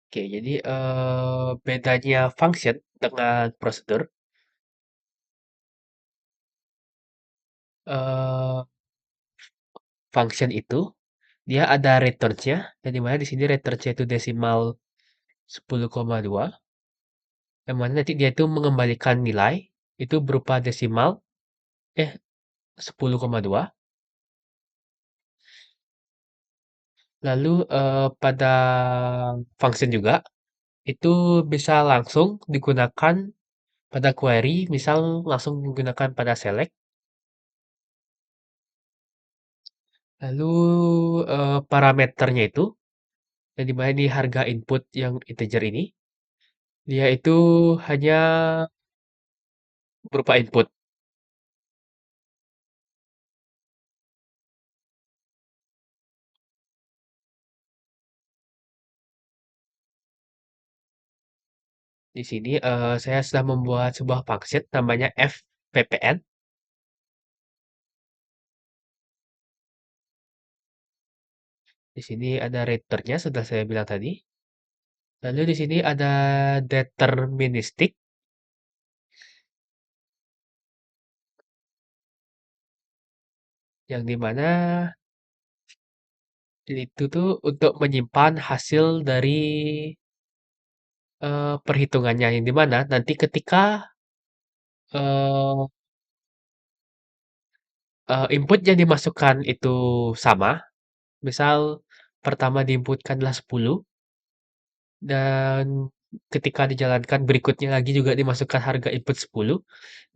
Oke, jadi bedanya function dengan prosedur, eh function itu dia ada returns-nya, yang dimana di sini returns-nya itu desimal 10,2, yang mana nanti dia itu mengembalikan nilai itu berupa desimal eh 10,2. Lalu pada function juga itu bisa langsung digunakan pada query, misal langsung menggunakan pada select. Lalu parameternya itu, yang dimana di harga input yang integer ini, dia itu hanya berupa input. Di sini saya sudah membuat sebuah function namanya fppn. Di sini ada returnnya sudah saya bilang tadi. Lalu di sini ada deterministic, yang dimana itu tuh untuk menyimpan hasil dari perhitungannya, yang dimana nanti ketika eh, input yang dimasukkan itu sama, misal pertama diinputkan adalah 10, dan ketika dijalankan berikutnya lagi juga dimasukkan harga input 10,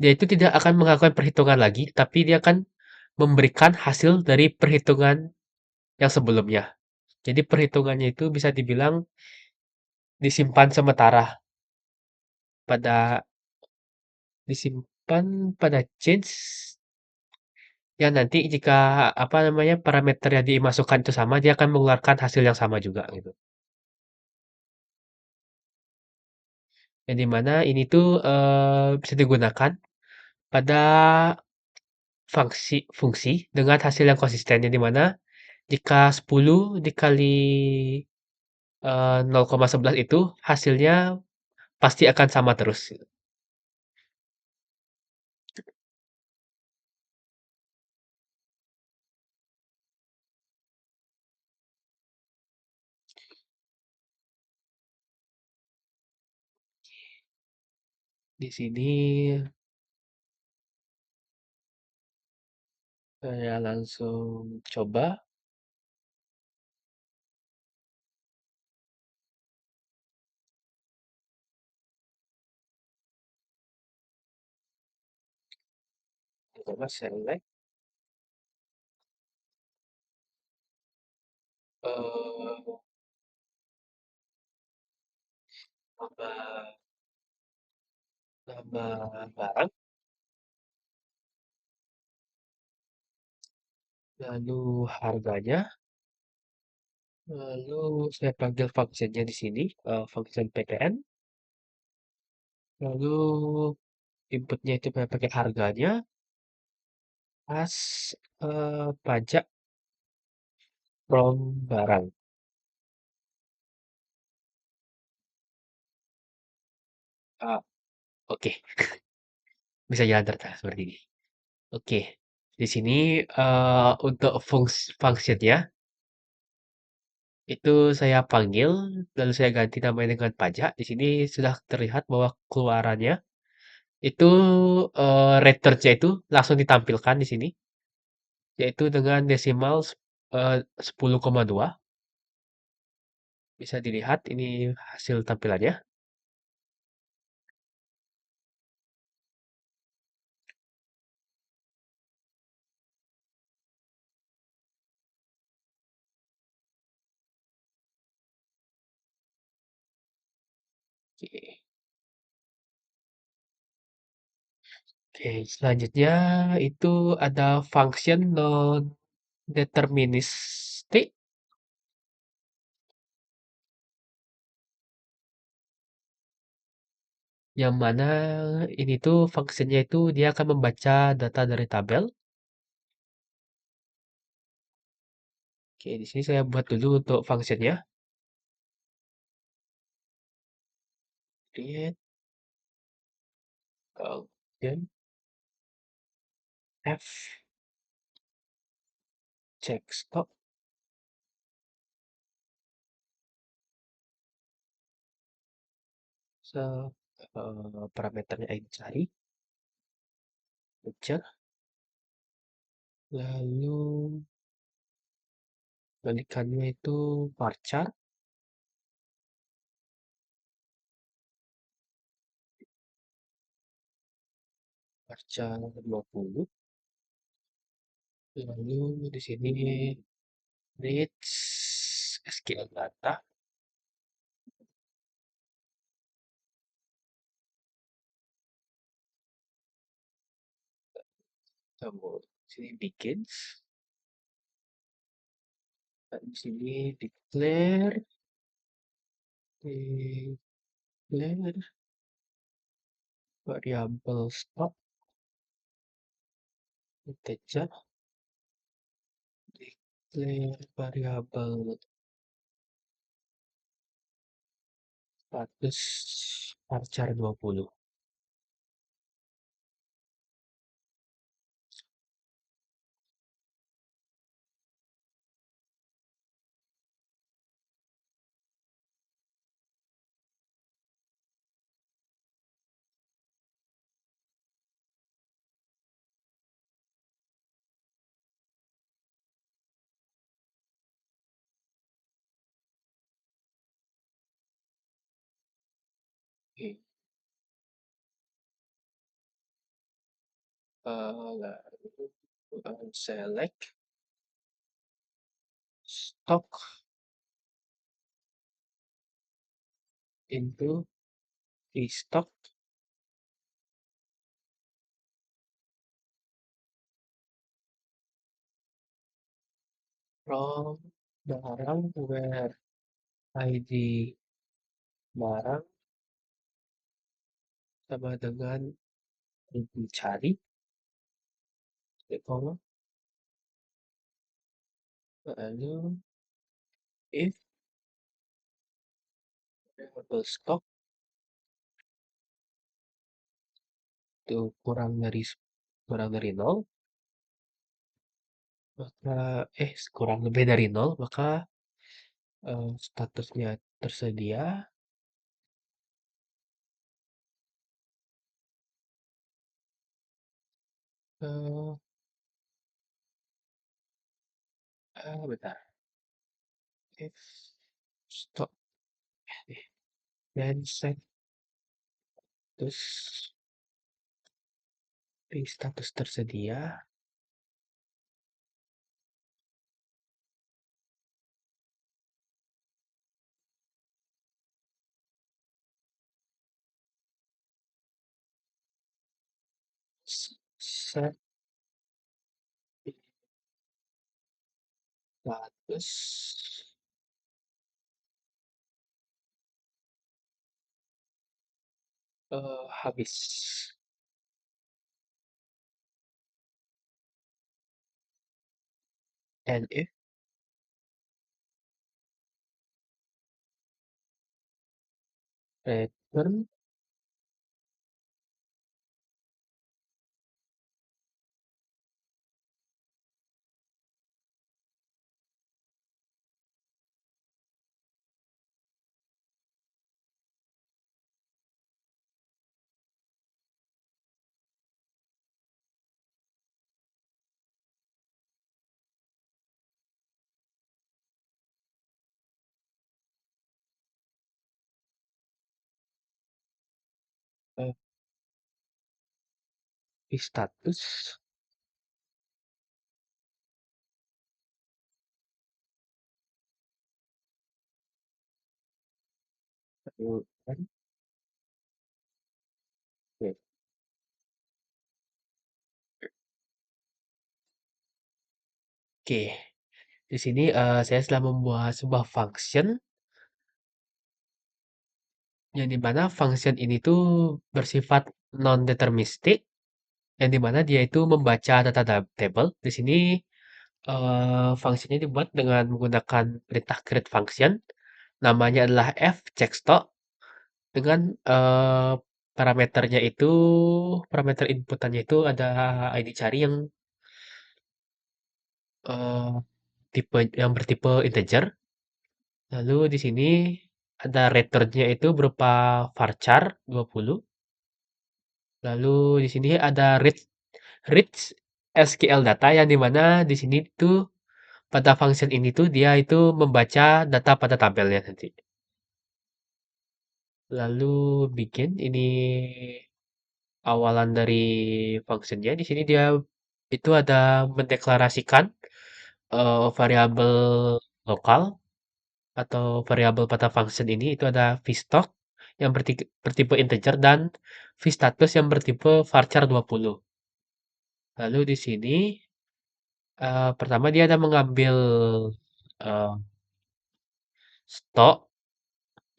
dia itu tidak akan melakukan perhitungan lagi, tapi dia akan memberikan hasil dari perhitungan yang sebelumnya. Jadi perhitungannya itu bisa dibilang disimpan sementara pada disimpan pada change, yang nanti jika apa namanya parameter yang dimasukkan itu sama, dia akan mengeluarkan hasil yang sama juga gitu. Yang dimana ini tuh bisa digunakan pada fungsi dengan hasil yang konsisten, yang dimana jika 10 dikali 0,11 itu hasilnya pasti akan sama terus. Di sini saya langsung coba. Coba select eh, nama nama barang, lalu harganya, lalu saya panggil functionnya di sini, function ppn, lalu inputnya itu saya pakai harganya, pas pajak from barang. Ah, oke, bisa jalan terus seperti ini. Oke, di sini untuk functionnya itu saya panggil, lalu saya ganti namanya dengan pajak. Di sini sudah terlihat bahwa keluarannya itu return-nya itu langsung ditampilkan di sini, yaitu dengan desimal 10,2. Bisa dilihat ini hasil tampilannya. Oke, oke, selanjutnya itu ada function non deterministik, yang mana ini tuh fungsinya itu dia akan membaca data dari tabel. Oke, di sini saya buat dulu untuk fungsinya. create, kemudian F check stop, se parameternya aing cari, enter, lalu balikannya itu varchar, varchar 20, lalu di sini read SQL data, kemudian sini begins, dan di sini declare variable stop, integer, declare variable status varchar 20. Oke, lalu select stock into stock, from barang where ID barang sama dengan dicari, koma, lalu if variable stock itu kurang dari nol, maka kurang lebih dari nol, maka statusnya tersedia, eh bentar, if stop, dan set terus di status tersedia, set status habis, and if return uh, di status kan, oke. Oke, di sini saya telah membuat sebuah function yang dimana function ini tuh bersifat non-deterministic, yang dimana dia itu membaca data table. Di sini fungsinya dibuat dengan menggunakan perintah create function, namanya adalah f checkstock. dengan parameternya itu, parameter inputannya itu ada ID cari yang eh, tipe yang bertipe integer. Lalu di sini ada returnnya itu berupa varchar 20. Lalu di sini ada read SQL data yang dimana di sini tuh pada function ini tuh dia itu membaca data pada tabelnya nanti. Lalu bikin ini awalan dari functionnya. Di sini dia itu ada mendeklarasikan variabel lokal atau variabel pada function ini itu ada vstock yang bertipe integer dan vstatus yang bertipe varchar 20. Lalu di sini pertama dia ada mengambil eh, stok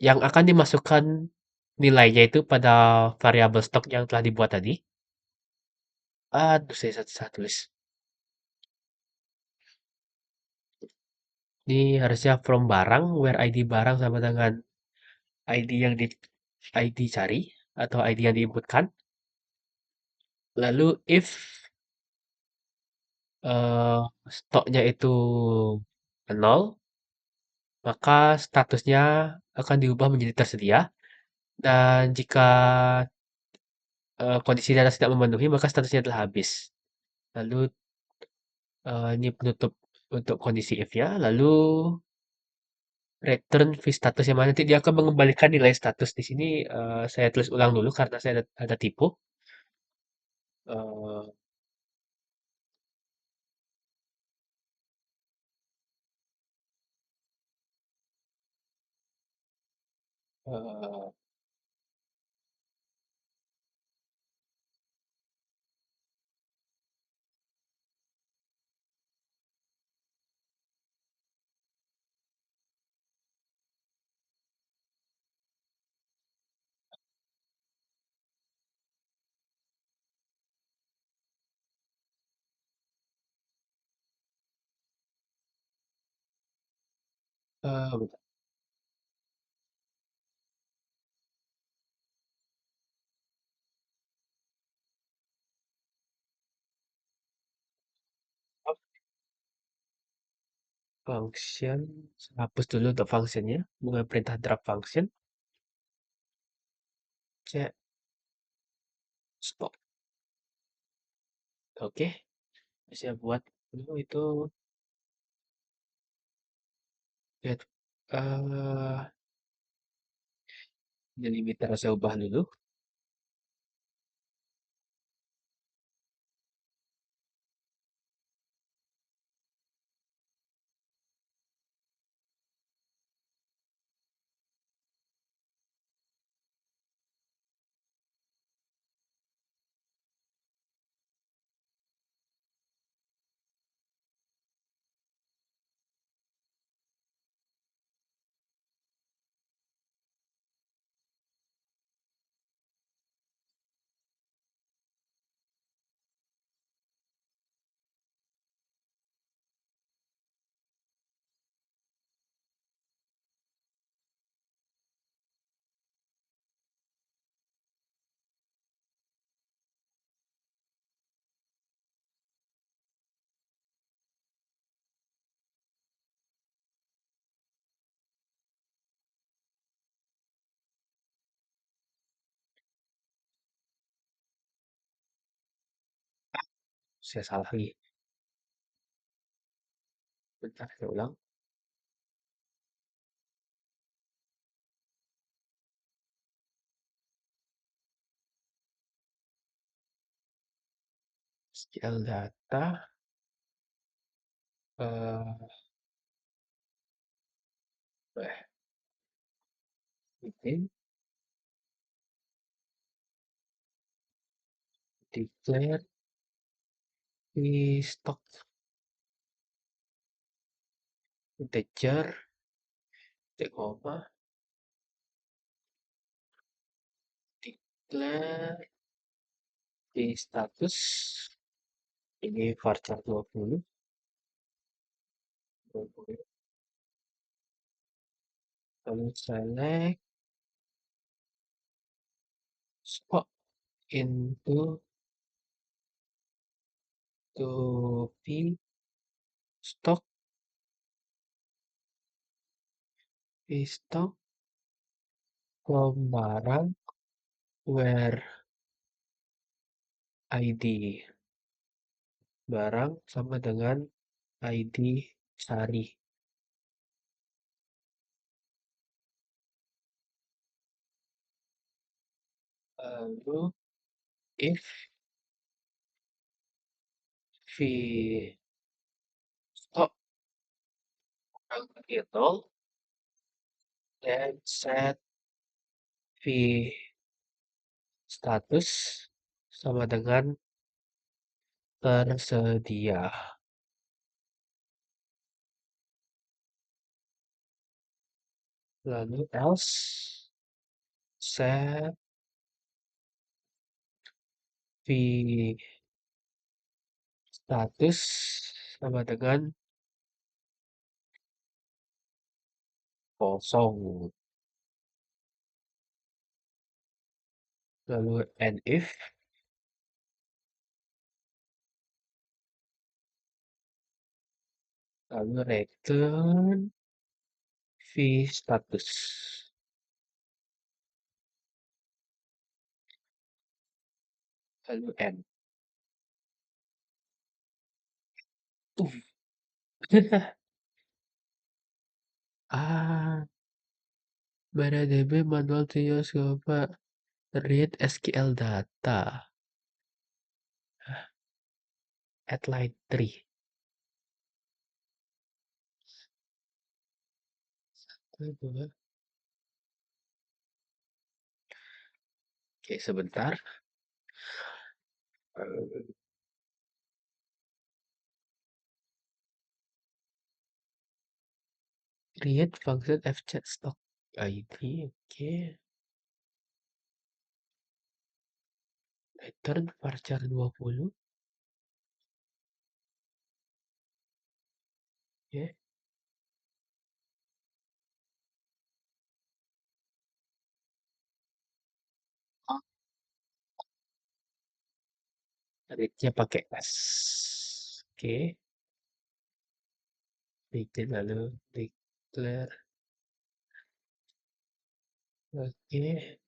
yang akan dimasukkan nilainya itu pada variabel stok yang telah dibuat tadi. Aduh, saya salah tulis. Ini harusnya from barang, where ID barang sama dengan ID yang di ID cari atau ID yang diinputkan. Lalu if eh, stoknya itu nol, maka statusnya akan diubah menjadi tersedia. Dan jika kondisi data tidak memenuhi, maka statusnya telah habis. Lalu ini penutup untuk kondisi if-nya. Lalu return v status yang mana nanti dia akan mengembalikan nilai status di sini. Saya tulis ulang dulu karena saya ada tipu. Eh, eh, bentar. Function, saya hapus dulu untuk functionnya. Mulai perintah drop function. Cek stop. Oke, saya buat dulu itu get delimiter saya ubah dulu. Saya salah lagi. Bentar, saya ulang. SQL data. eh bikin declare di stock integer, titik koma, declare di status. Ini varchar 20. 20. Lalu select Stock into to be stock is stock from barang where ID barang sama dengan ID Sari. Lalu if V stock itu then set V status sama dengan tersedia. Lalu else set V status sama dengan kosong. Lalu and if lalu return V status. Lalu end. Tuh. Ah, MariaDB manual to use apa? Read SQL data at line 3. Oke, sebentar. Create function fchat stock ID. Oke. Return varchar 20. Oke. Readnya pakai S. Oke. Bikin lalu declare. Oke.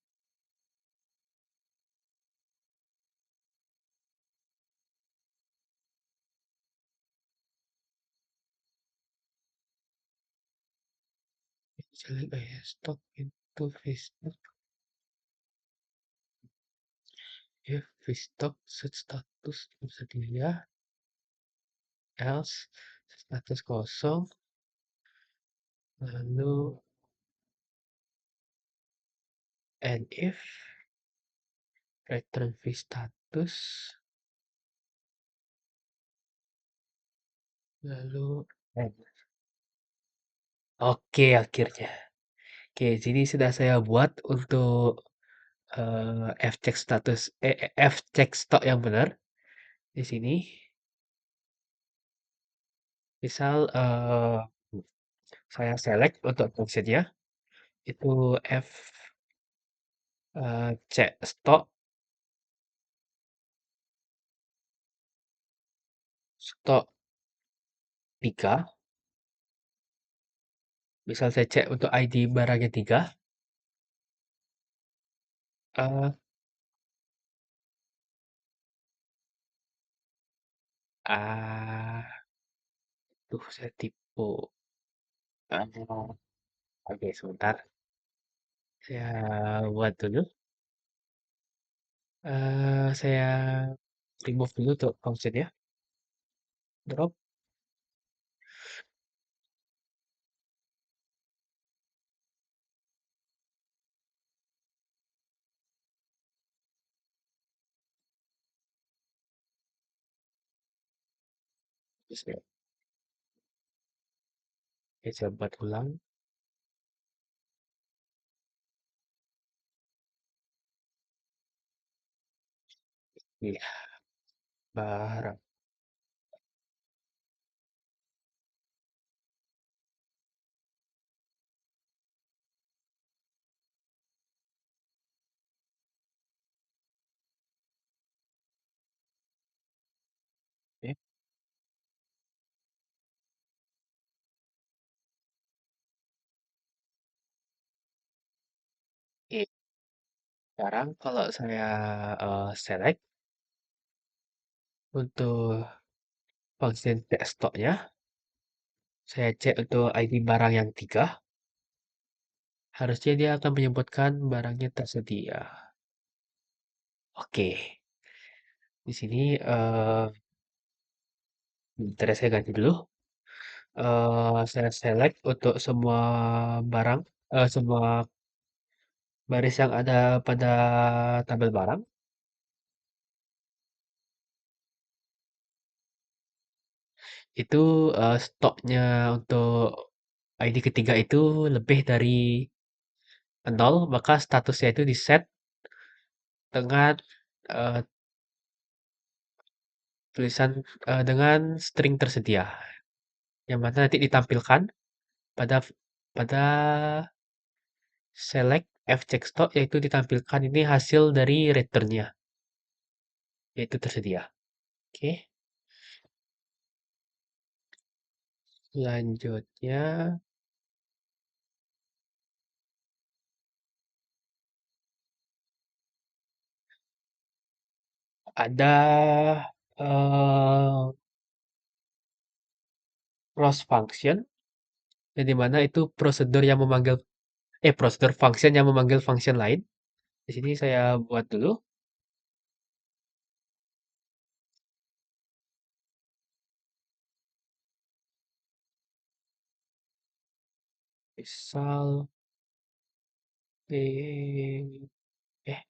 Select stock into Facebook. If Facebook set status tersedia, else status kosong, lalu and if return V status, lalu end. Oke, akhirnya. Oke, sini sudah saya buat untuk fcheck status fcheck stok yang benar di sini. Misal saya select untuk functionnya itu f cek stok 3. Misal saya cek untuk ID barangnya 3. eh tuh saya tipu. Oke, sebentar. Saya buat dulu. Saya remove dulu tuh function ya. Drop. Terus ya, oke, saya buat ulang. Iya, barang. Oke. Oke. Sekarang kalau saya select untuk function check stoknya, saya cek untuk ID barang yang 3, harusnya dia akan menyebutkan barangnya tersedia. Oke, di sini bentar ya, saya ganti dulu. Saya select untuk semua barang, semua baris yang ada pada tabel barang. Itu stoknya untuk ID ketiga itu lebih dari 0, maka statusnya itu di set dengan eh, tulisan dengan string tersedia, yang mana nanti ditampilkan pada pada select fcheck stock, yaitu ditampilkan ini hasil dari returnnya, yaitu tersedia. Oke, selanjutnya ada eh, cross function, yang dimana itu prosedur yang memanggil prosedur function yang memanggil function lain. Di sini saya buat dulu. Misal eh eh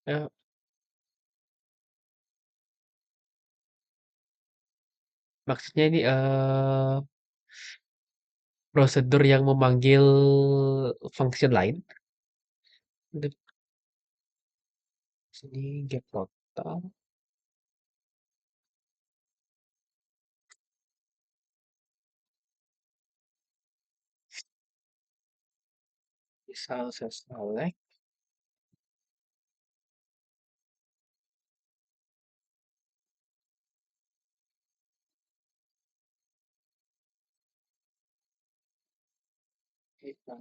eh, maksudnya ini prosedur yang memanggil function lain. Di sini get total, misal saya select kita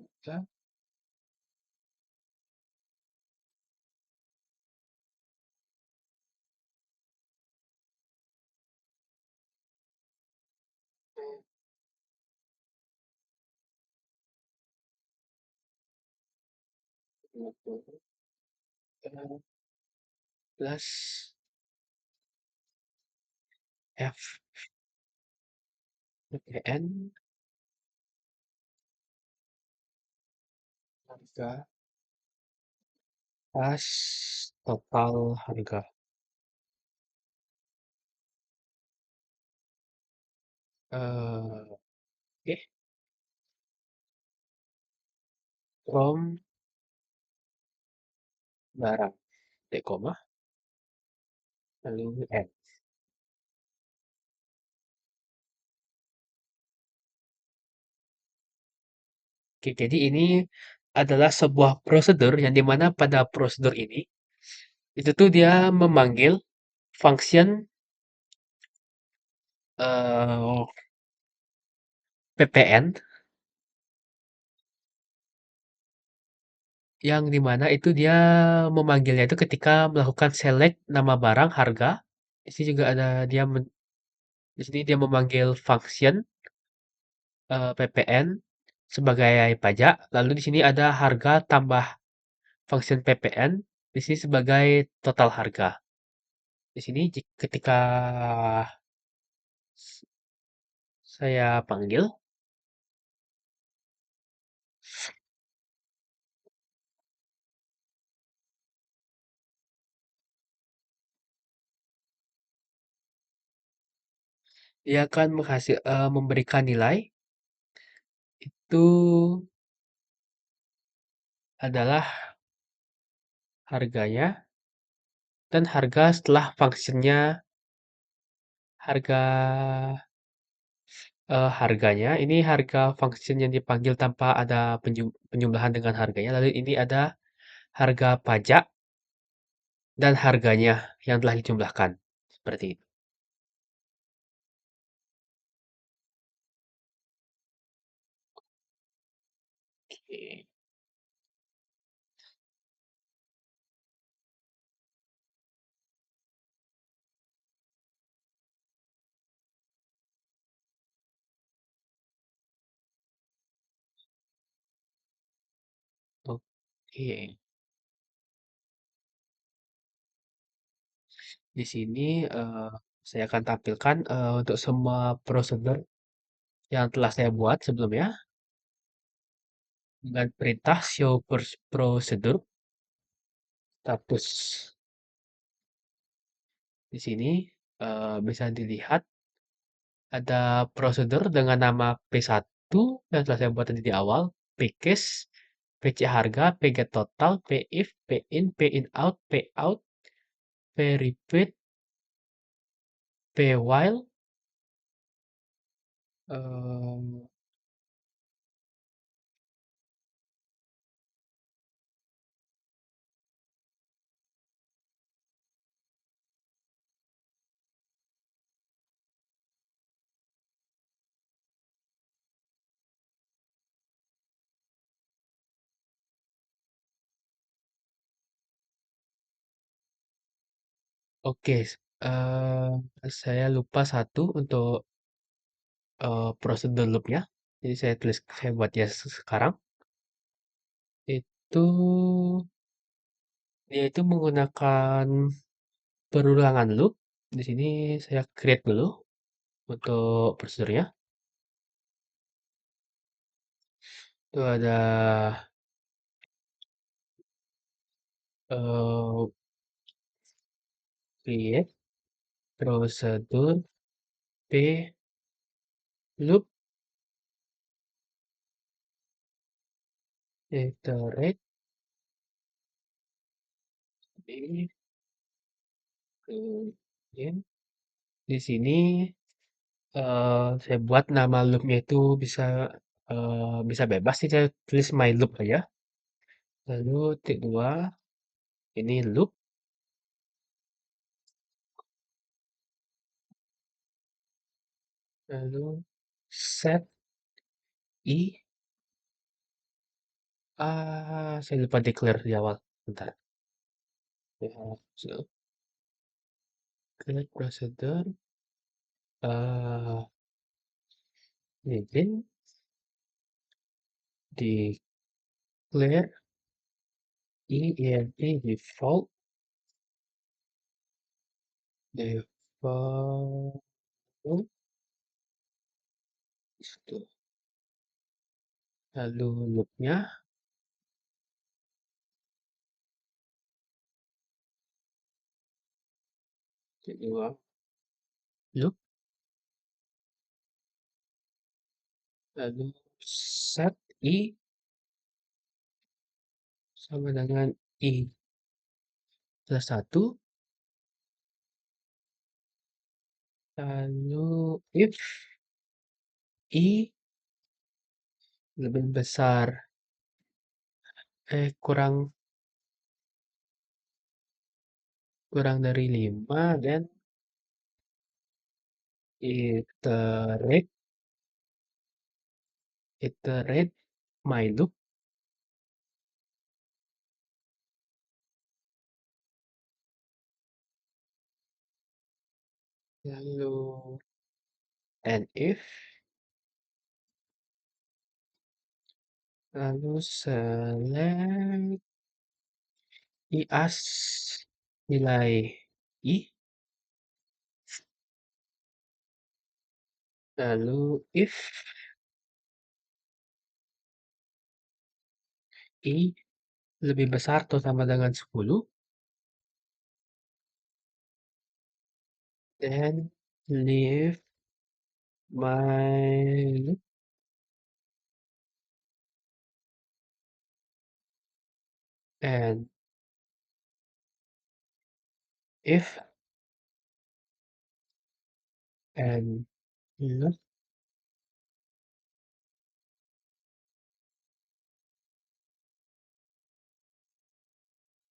plus f ppn harga pas total harga. Oke, from barang t koma lalu n. Oke, jadi ini adalah sebuah prosedur yang dimana pada prosedur ini itu tuh dia memanggil function eh, ppn, yang dimana itu dia memanggilnya itu ketika melakukan select nama barang harga. Di sini juga ada di sini dia memanggil function ppn sebagai pajak. Lalu di sini ada harga tambah function ppn di sini sebagai total harga. Di sini ketika saya panggil, dia akan memberikan nilai itu adalah harganya dan harga setelah functionnya harga harganya ini harga function yang dipanggil tanpa ada penjumlahan dengan harganya. Lalu ini ada harga pajak dan harganya yang telah dijumlahkan. Seperti itu. Oke. Oke. Di sini saya akan tampilkan untuk semua prosedur yang telah saya buat sebelumnya dengan perintah show prosedur status. Di sini bisa dilihat ada prosedur dengan nama P1 yang telah saya buat tadi di awal, Pcase, PC harga, Pget total, Pif, Pin out, Pout, Prepaid, While. em, Oke, saya lupa satu untuk prosedur loopnya. Jadi saya buat ya sekarang. Itu dia itu menggunakan perulangan loop. Di sini saya create dulu untuk prosedurnya. Itu ada eh, create prosedur p loop iterate di kemudian di sini saya buat nama loopnya itu bisa bebas sih, saya tulis my loop aja. Lalu titik dua ini loop, lalu set i saya lupa declare di awal. Bentar. Ya, so, create procedure begin declare default default itu. Lalu loopnya kedua loop, lalu set i sama dengan i plus satu, lalu if i lebih besar kurang kurang dari 5 dan iterate iterate my loop, lalu and if, lalu select i as nilai i, lalu if i lebih besar atau sama dengan 10, then leave my loop and if and loop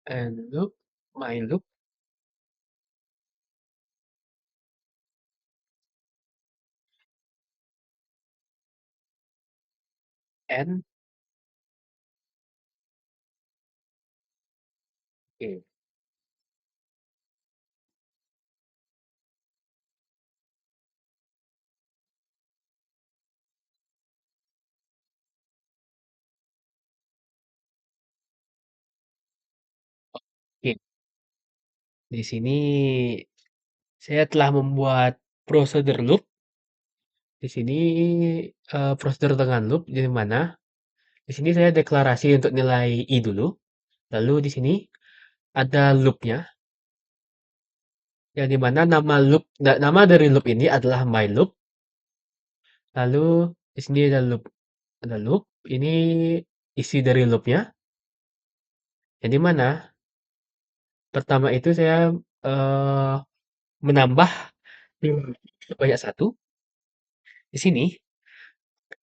and loop my loop N, oke. Oke. Di sini saya telah membuat prosedur loop. Di sini prosedur dengan loop di mana di sini saya deklarasi untuk nilai i dulu. Lalu di sini ada loopnya, yang di mana nama dari loop ini adalah my loop. Lalu di sini ada loop. Ini isi dari loopnya, yang di mana pertama itu saya eh, menambah nilai sebanyak satu. Di sini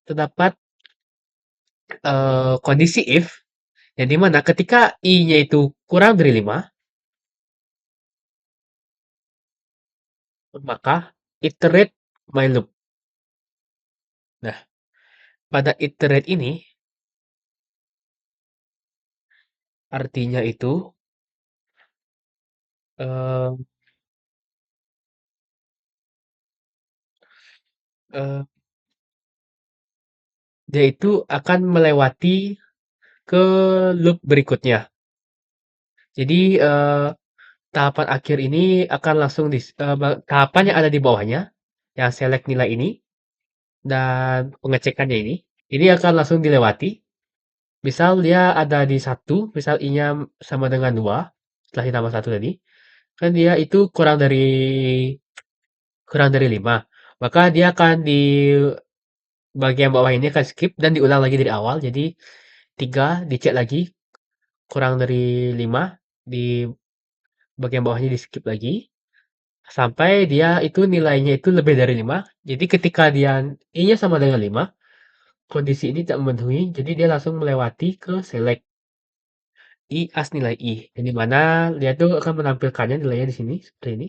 terdapat kondisi if, yang di mana ketika i-nya itu kurang dari 5, maka iterate my loop. Nah, pada iterate ini artinya itu eh, eh, dia itu akan melewati ke loop berikutnya. Jadi tahapan akhir ini akan langsung tahapan yang ada di bawahnya, yang select nilai ini dan pengecekannya ini akan langsung dilewati. Misal dia ada di satu, misal i-nya sama dengan 2, setelah ditambah satu tadi, kan dia itu kurang dari 5. Maka dia akan di bagian bawah ini akan skip dan diulang lagi dari awal. Jadi 3 dicek lagi, kurang dari 5, di bagian bawahnya di skip lagi sampai dia itu nilainya itu lebih dari 5. Jadi ketika dia i-nya sama dengan 5, kondisi ini tidak memenuhi, jadi dia langsung melewati ke select i as nilai i. Yang dimana dia tuh akan menampilkannya nilainya di sini seperti ini.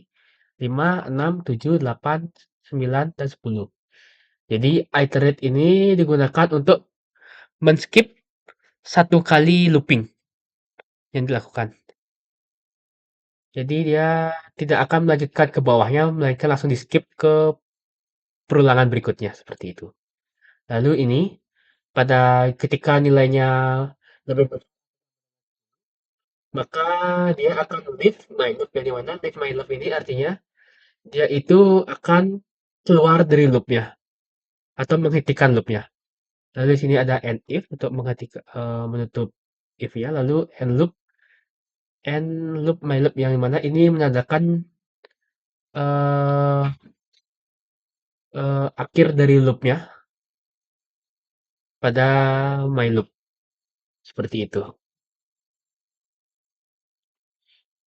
5, 6, 7, 8, 9, dan 10. Jadi iterate ini digunakan untuk men-skip satu kali looping yang dilakukan. Jadi dia tidak akan melanjutkan ke bawahnya, melainkan langsung di-skip ke perulangan berikutnya seperti itu. Lalu ini ketika nilainya lebih besar, maka dia akan leave my loop, yang dimana leave my loop ini artinya dia itu akan keluar dari loopnya atau menghentikan loopnya. Lalu di sini ada end if untuk menutup if ya. Lalu end loop my loop, yang dimana ini menandakan eh akhir dari loopnya pada my loop seperti itu.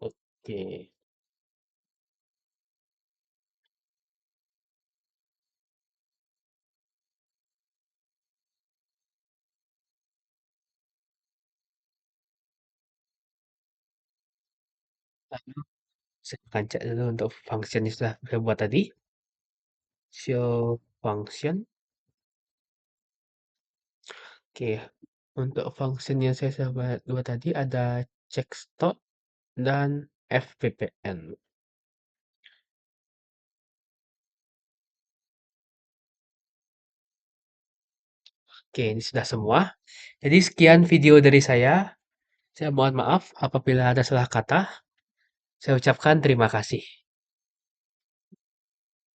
Oke. Lalu saya akan cek dulu untuk function yang sudah saya buat tadi. Show function. Oke. Untuk function yang saya sudah buat tadi ada check stop dan fppn. Oke, ini sudah semua. Jadi sekian video dari saya. Saya mohon maaf apabila ada salah kata. Saya ucapkan terima kasih.